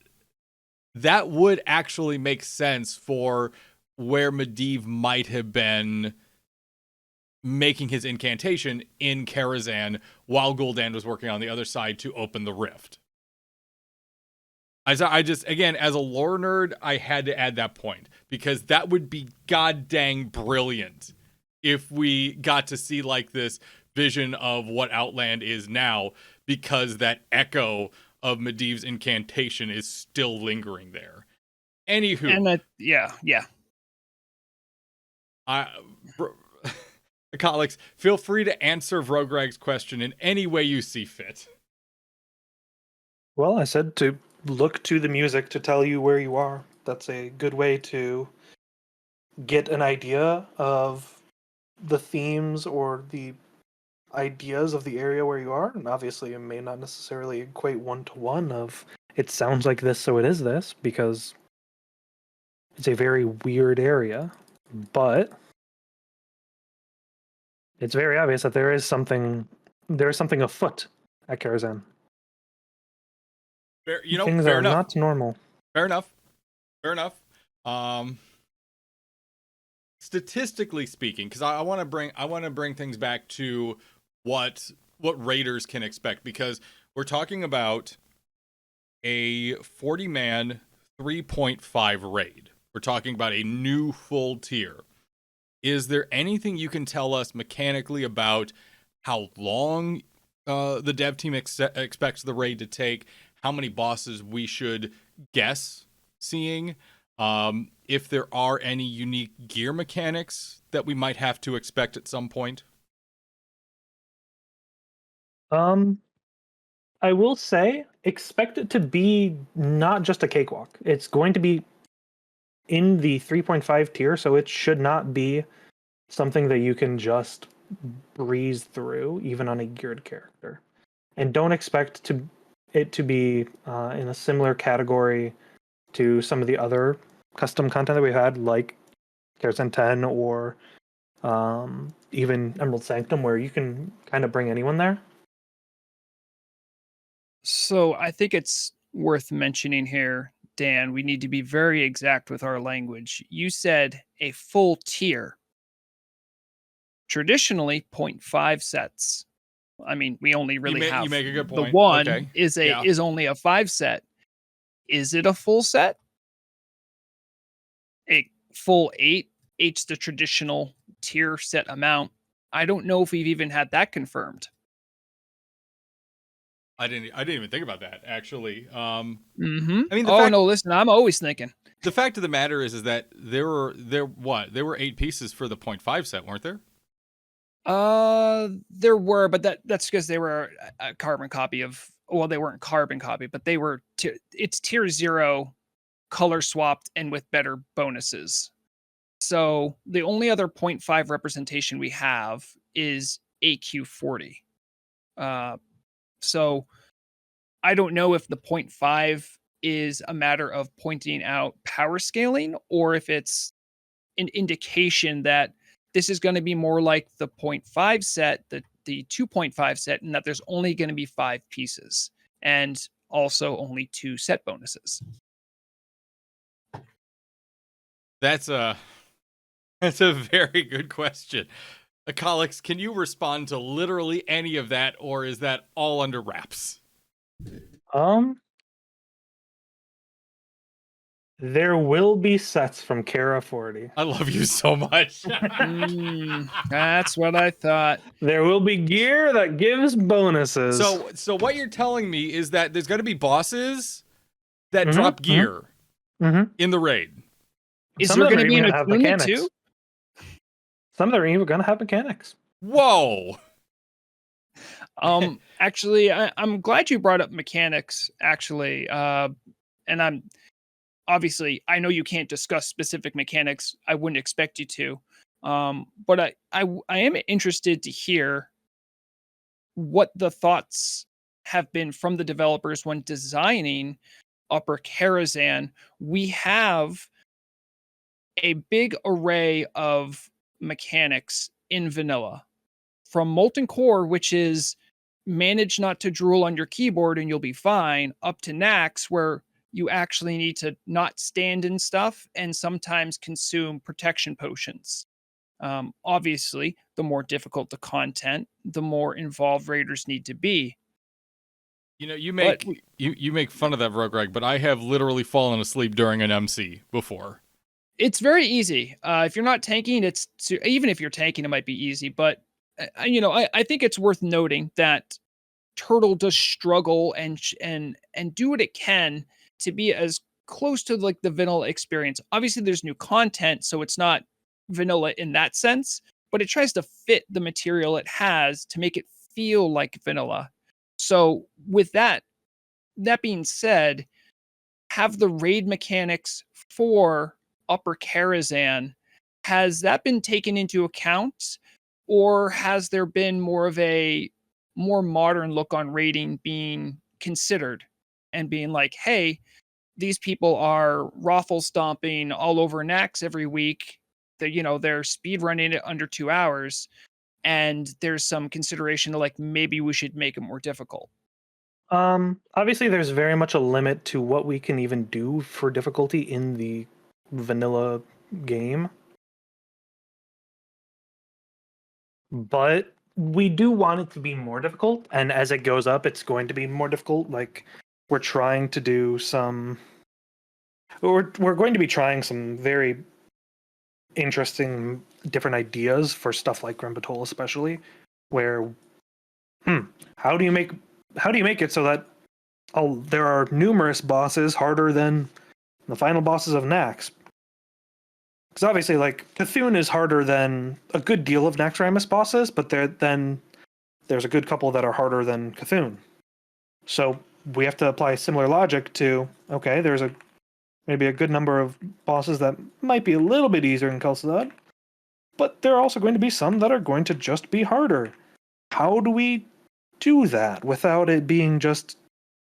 Speaker 1: would actually make sense for where Medivh might have been making his incantation in Karazhan while Gul'dan was working on the other side to open the rift. I just, again, as a lore nerd, I had to add that point because that would be god dang brilliant if we got to see like this vision of what Outland is now, because that echo of Medivh's incantation is still lingering there. Anywho,
Speaker 3: And that, yeah.
Speaker 1: Akalix, feel free to answer Vrograg's question in any way you see fit.
Speaker 2: Well, I said to look to the music to tell you where you are. That's a good way to get an idea of the themes or the ideas of the area where you are. And obviously, it may not necessarily equate one to one of it sounds like this, so it is this, because it's a very weird area. But it's very obvious that there is something afoot at Karazhan. Things
Speaker 1: Fair
Speaker 2: are
Speaker 1: enough.
Speaker 2: not normal.
Speaker 1: Fair enough. Statistically speaking, because I want to bring things back to what raiders can expect, because we're talking about a 40-man 3.5 raid. We're talking about a new full tier. Is there anything you can tell us mechanically about how long the dev team expects the raid to take? How many bosses we should guess seeing? If there are any unique gear mechanics that we might have to expect at some point?
Speaker 2: I will say, expect it to be not just a cakewalk. It's going to be in the 3.5 tier, so it should not be something that you can just breeze through, even on a geared character. And don't expect it to be in a similar category to some of the other custom content that we had, like Karazhan 10 or even Emerald Sanctum, where you can kind of bring anyone there.
Speaker 3: So I think it's worth mentioning here, Dan, we need to be very exact with our language. You said a full tier. traditionally 0.5 sets. I mean, we only really have
Speaker 1: you make a good
Speaker 3: the
Speaker 1: point.
Speaker 3: one
Speaker 1: Okay.
Speaker 3: is only a 5 set. Is it a full set? A full 8? 8's the traditional tier set amount. I don't know if we've even had that confirmed.
Speaker 1: I didn't even think about that actually. I mean,
Speaker 3: No, listen, I'm always thinking.
Speaker 1: The fact of the matter is that there were 8 pieces for the 0.5 set, weren't there?
Speaker 3: There were, but that's because they were a carbon copy of. Well, they weren't carbon copy, but they were. It's tier 0, color swapped, and with better bonuses. So the only other 0.5 representation we have is AQ40. So I don't know if the 0.5 is a matter of pointing out power scaling or if it's an indication that this is going to be more like the 0.5 set, the 2.5 set, and that there's only going to be 5 pieces and also only 2 set bonuses.
Speaker 1: That's a very good question. Akalix, can you respond to literally any of that, or is that all under wraps?
Speaker 2: There will be sets from Kara 40.
Speaker 1: I love you so much.
Speaker 3: That's what I thought.
Speaker 2: There will be gear that gives bonuses.
Speaker 1: So what you're telling me is that there's going to be bosses that drop gear in the raid.
Speaker 3: Is there going to be an attunement too?
Speaker 2: Some of them are even going to have mechanics.
Speaker 1: Whoa.
Speaker 3: Actually, I'm glad you brought up mechanics. Actually, and I'm obviously I know you can't discuss specific mechanics. I wouldn't expect you to. But I am interested to hear what the thoughts have been from the developers when designing Upper Karazhan. We have a big array of mechanics in vanilla, from Molten Core, which is manage not to drool on your keyboard and you'll be fine, up to Nax, where you actually need to not stand in stuff and sometimes consume protection potions. Obviously, the more difficult the content, the more involved raiders need to be.
Speaker 1: You know, you make fun of that, Vrograg, but I have literally fallen asleep during an MC before.
Speaker 3: It's very easy. If you're not tanking, even if you're tanking, it might be easy. But I think it's worth noting that Turtle does struggle and do what it can to be as close to like the vanilla experience. Obviously, there's new content, so it's not vanilla in that sense, but it tries to fit the material it has to make it feel like vanilla. So with that being said, have the raid mechanics for Upper Karazhan, has that been taken into account, or has there been more of a more modern look on raiding being considered and being like, hey, these people are raffle stomping all over Nax every week. They're speed running it under 2 hours, and there's some consideration to like maybe we should make it more difficult.
Speaker 2: Obviously there's very much a limit to what we can even do for difficulty in the vanilla game. But we do want it to be more difficult, and as it goes up, it's going to be more difficult. Like, we're trying to do we're going to be trying some very interesting different ideas for stuff like Grimbatool, especially, where how do you make it so that there are numerous bosses harder than the final bosses of Nax? Because obviously, like, Cthulhu is harder than a good deal of Naxxramas bosses, but then there's a good couple that are harder than Cthulhu. So we have to apply similar logic to, okay, there's maybe a good number of bosses that might be a little bit easier than Kel'Thuzad, but there are also going to be some that are going to just be harder. How do we do that without it being just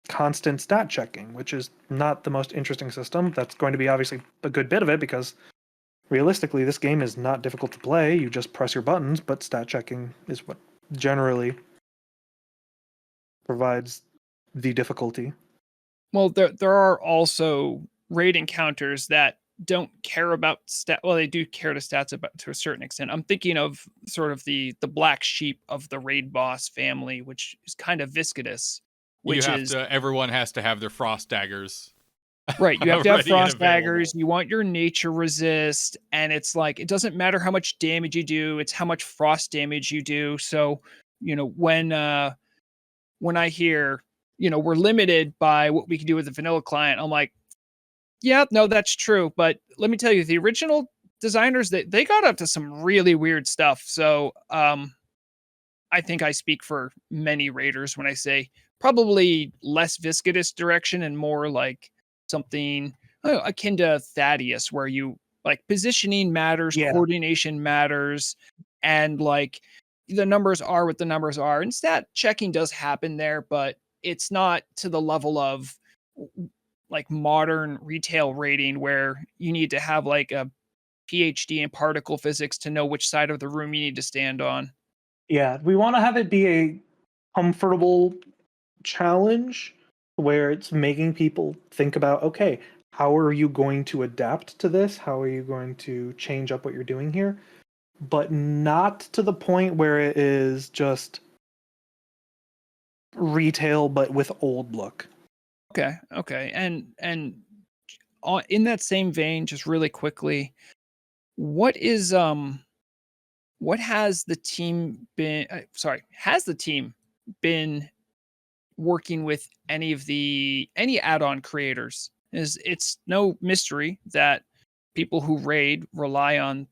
Speaker 2: constant stat checking, which is not the most interesting system? That's going to be obviously a good bit of it, because realistically, this game is not difficult to play. You just press your buttons, but stat checking is what generally provides the difficulty.
Speaker 3: Well, there are also raid encounters that don't care about stat. Well, they do care to stats about to a certain extent. I'm thinking of sort of the black sheep of the raid boss family, which is kind of viscous,
Speaker 1: You
Speaker 3: which
Speaker 1: have
Speaker 3: is
Speaker 1: to. Everyone has to have their frost daggers
Speaker 3: right. You have to have
Speaker 1: ready and
Speaker 3: frost daggers.
Speaker 1: available.
Speaker 3: You want your nature resist, and it's like it doesn't matter how much damage you do; it's how much frost damage you do. So, when I hear we're limited by what we can do with the vanilla client, I'm like, yeah, no, that's true. But let me tell you, the original designers they got up to some really weird stuff. So, I think I speak for many raiders when I say probably less viscous direction and more like something akin to Thaddeus, where you like positioning matters,
Speaker 2: Yeah.
Speaker 3: coordination matters, and like the numbers are what the numbers are. And stat checking does happen there, but it's not to the level of like modern retail rating where you need to have like a PhD in particle physics to know which side of the room you need to stand on.
Speaker 2: Yeah, we want to have it be a comfortable challenge where it's making people think about, okay, how are you going to adapt to this? How are you going to change up what you're doing here? But not to the point where it is just retail but with old look.
Speaker 3: Okay, okay. And in that same vein, just really quickly, what is what has the team been has the team been working with any add-on creators? Is it's no mystery that people who raid rely on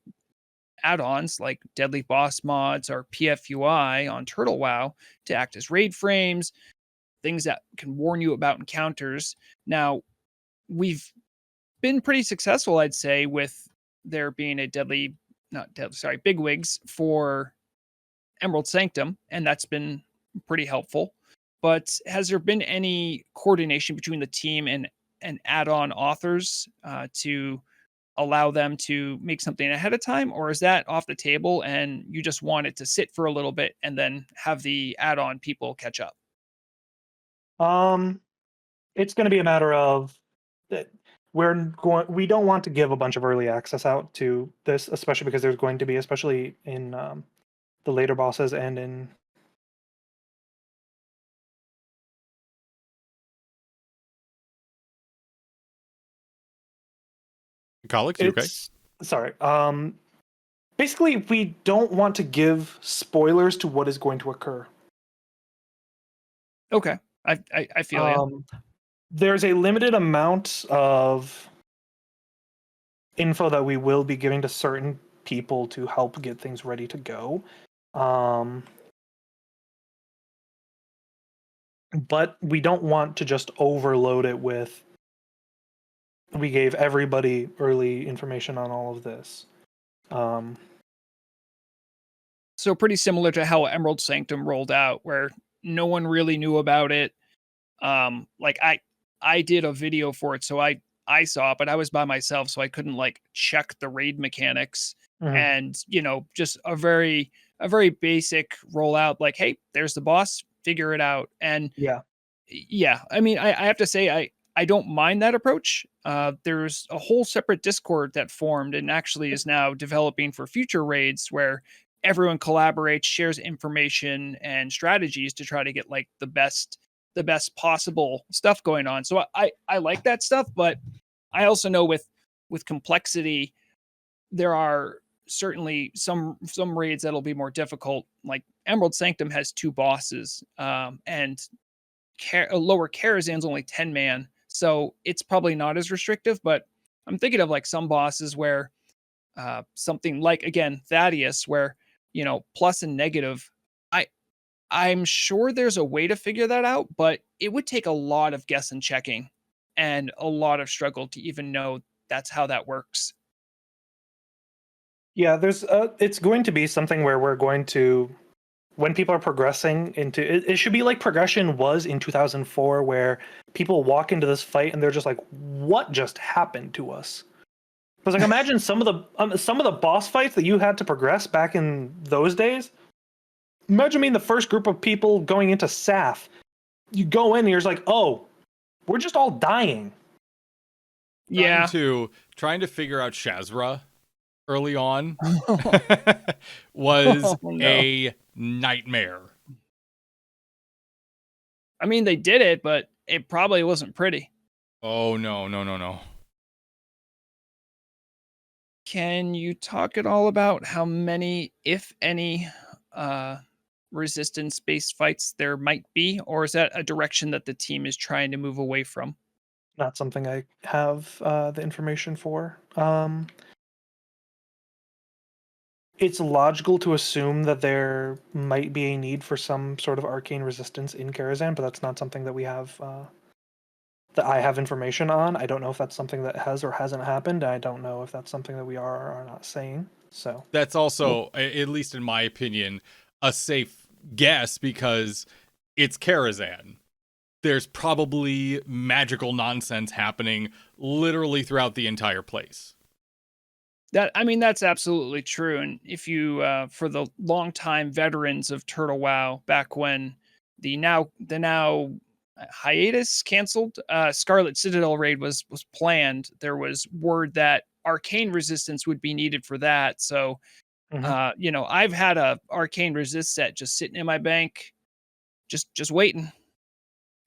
Speaker 3: add-ons like Deadly Boss mods or PFUI on Turtle WoW to act as raid frames, things that can warn you about encounters. Now, we've been pretty successful, I'd say, with there being a not deadly, sorry, bigwigs for Emerald Sanctum, and that's been pretty helpful. But has there been any coordination between the team and add-on authors to allow them to make something ahead of time, or is that off the table and you just want it to sit for a little bit and then have the add-on people catch up?
Speaker 2: Um, it's going to be a matter of that we don't want to give a bunch of early access out to this, especially because there's going to be, especially in the later bosses and in
Speaker 1: Akalix, you okay?
Speaker 2: it's sorry. Basically, we don't want to give spoilers to what is going to occur.
Speaker 3: Okay, I feel you.
Speaker 2: Um, there's a limited amount of info that we will be giving to certain people to help get things ready to go. Um, but we don't want to just overload it with we gave everybody early information on all of this. Um,
Speaker 3: So pretty similar to how Emerald Sanctum rolled out, where no one really knew about it. Like I did a video for it, so I saw it, but I was by myself, so I couldn't like check the raid mechanics.
Speaker 2: mhm.
Speaker 3: And just a very basic rollout. Like, hey, there's the boss, figure it out. And
Speaker 2: Yeah.
Speaker 3: yeah, I mean, I have to say I don't mind that approach. There's a whole separate Discord that formed and actually is now developing for future raids where everyone collaborates, shares information and strategies to try to get like the best possible stuff going on. So I like that stuff, but I also know with complexity there are certainly some raids that'll be more difficult. Like Emerald Sanctum has two bosses, and lower Karazhan's only 10 man, so it's probably not as restrictive. But I'm thinking of like some bosses where something like again Thaddeus, where plus and negative. I I'm sure there's a way to figure that out, but it would take a lot of guess and checking and a lot of struggle to even know that's how that works.
Speaker 2: Yeah, there's it's going to be something where we're going to when people are progressing into it should be like progression was in 2004 where people walk into this fight and they're just like what just happened to us? Because like imagine some of the boss fights that you had to progress back in those days. Imagine being the first group of people going into SAF. You go in and you're just like, "Oh, we're just all dying."
Speaker 3: Yeah.
Speaker 1: Trying to figure out Shazra early on was
Speaker 3: Oh, no.
Speaker 1: a nightmare.
Speaker 3: I mean, they did it, but it probably wasn't pretty.
Speaker 1: Oh, no.
Speaker 3: Can you talk at all about how many, if any, uh, resistance-based fights there might be, or is that a direction that the team is trying to move away from?
Speaker 2: Not something I have the information for. It's logical to assume that there might be a need for some sort of arcane resistance in Karazhan, but that's not something that we have that I have information on. I don't know if that's something that has or hasn't happened. I don't know if that's something that we are or are not saying. So
Speaker 1: That's also, at least in my opinion, a safe guess because it's Karazhan. There's probably magical nonsense happening literally throughout the entire place.
Speaker 3: That's absolutely true. And if you, for the longtime veterans of Turtle WoW, back when the now hiatus canceled, Scarlet Citadel raid was planned. There was word that arcane resistance would be needed for that. So,
Speaker 2: mhm.
Speaker 3: I've had a arcane resist set just sitting in my bank, just waiting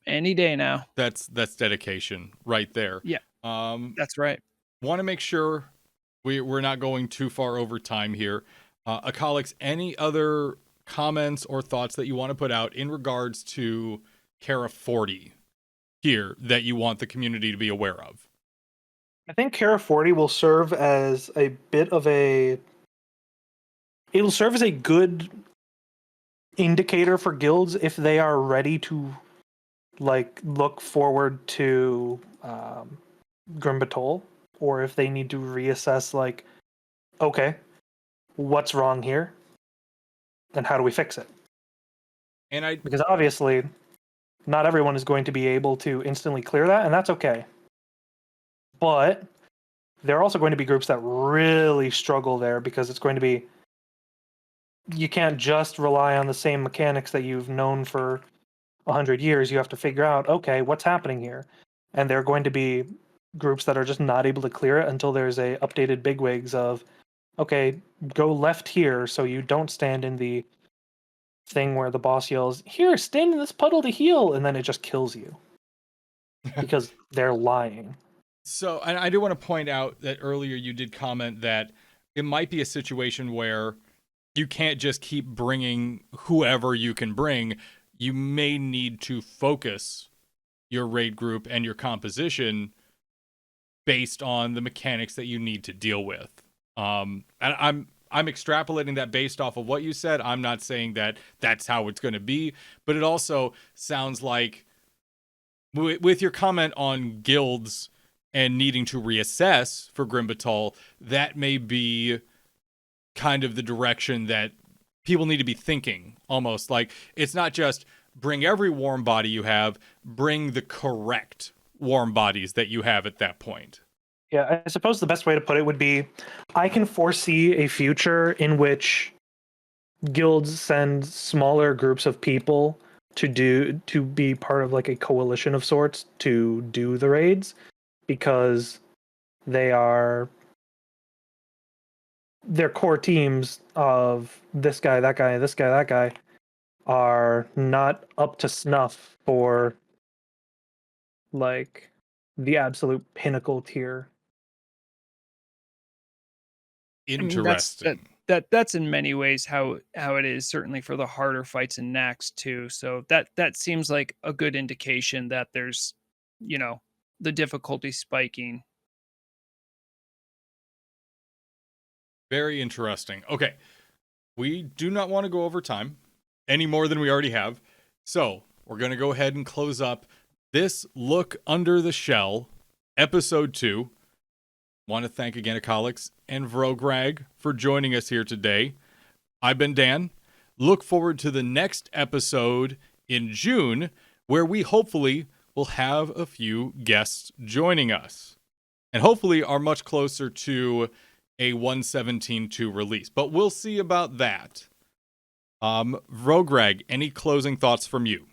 Speaker 3: any day now.
Speaker 1: That's dedication right there.
Speaker 3: Yeah, that's right.
Speaker 1: Want to make sure we're not going too far over time here. Akalix, any other comments or thoughts that you want to put out in regards to Kara 40 here that you want the community to be aware of?
Speaker 2: I think Kara 40 will serve as a bit of a. It'll serve as a good indicator for guilds if they are ready to look forward to Grim Batol, or if they need to reassess okay, what's wrong here and how do we fix it?
Speaker 1: And
Speaker 2: Because obviously not everyone is going to be able to instantly clear that, and that's okay. But there are also going to be groups that really struggle there because it's going to be, you can't just rely on the same mechanics that you've known for 100 years. You have to figure out, okay, what's happening here? And there are going to be groups that are just not able to clear it until there's a updated bigwigs of, okay, go left here so you don't stand in the thing where the boss yells, here, stand in this puddle to heal, and then it just kills you. Because they're lying.
Speaker 1: So, and I do want to point out that earlier you did comment that it might be a situation where you can't just keep bringing whoever you can bring. You may need to focus your raid group and your composition based on the mechanics that you need to deal with. And I'm extrapolating that based off of what you said. I'm not saying that that's how it's going to be, but it also sounds like with your comment on guilds and needing to reassess for Grim Batol, that may be kind of the direction that people need to be thinking. Almost like it's not just bring every warm body you have, bring the correct warm bodies that you have at that point.
Speaker 2: Yeah, I suppose the best way to put it would be, I can foresee a future in which guilds send smaller groups of people to be part of a coalition of sorts to do the raids, because their core teams of this guy, that guy, this guy, that guy are not up to snuff for the absolute pinnacle tier.
Speaker 1: Interesting.
Speaker 3: That's in many ways how it is, certainly for the harder fights in Nax too. So that seems like a good indication that there's, the difficulty spiking.
Speaker 1: Very interesting. Okay. We do not want to go over time any more than we already have. So we're going to go ahead and close up this Look Under the Shell, episode 2. Want to thank again Akalix and Vrograg for joining us here today. I've been Dan. Look forward to the next episode in June, where we hopefully will have a few guests joining us. And hopefully are much closer to a 117.2 release. But we'll see about that. Vrograg, any closing thoughts from you?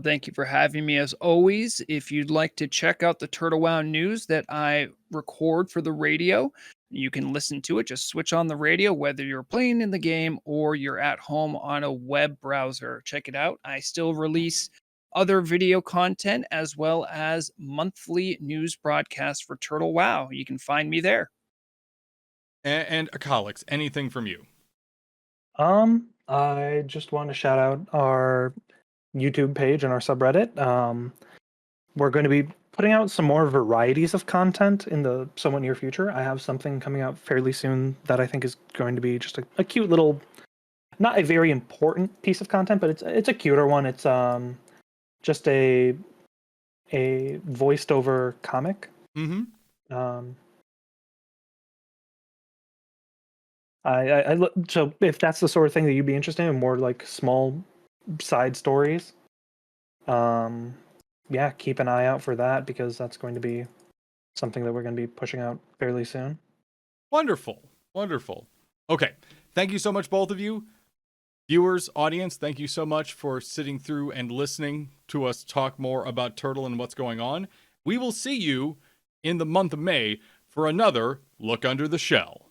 Speaker 3: Thank you for having me as always. If you'd like to check out the Turtle Wow news that I record for the radio, you can listen to it. Just switch on the radio, whether you're playing in the game or you're at home on a web browser. Check it out. I still release other video content as well as monthly news broadcasts for Turtle Wow. You can find me there.
Speaker 1: And Akalix, anything from you?
Speaker 2: I just want to shout out our YouTube page and our subreddit. We're going to be putting out some more varieties of content in the somewhat near future. I have something coming out fairly soon that I think is going to be just a cute little, not a very important piece of content, but it's a cuter one. It's just a voiced over comic.
Speaker 1: Mm-hmm.
Speaker 2: So if that's the sort of thing that you'd be interested in, more like small side stories, yeah, keep an eye out for that, because that's going to be something that we're going to be pushing out fairly soon.
Speaker 1: Wonderful. Okay, thank you so much, both of you. Viewers, audience, thank you so much for sitting through and listening to us talk more about Turtle and what's going on. We will see you in the month of May for another Look Under the Shell.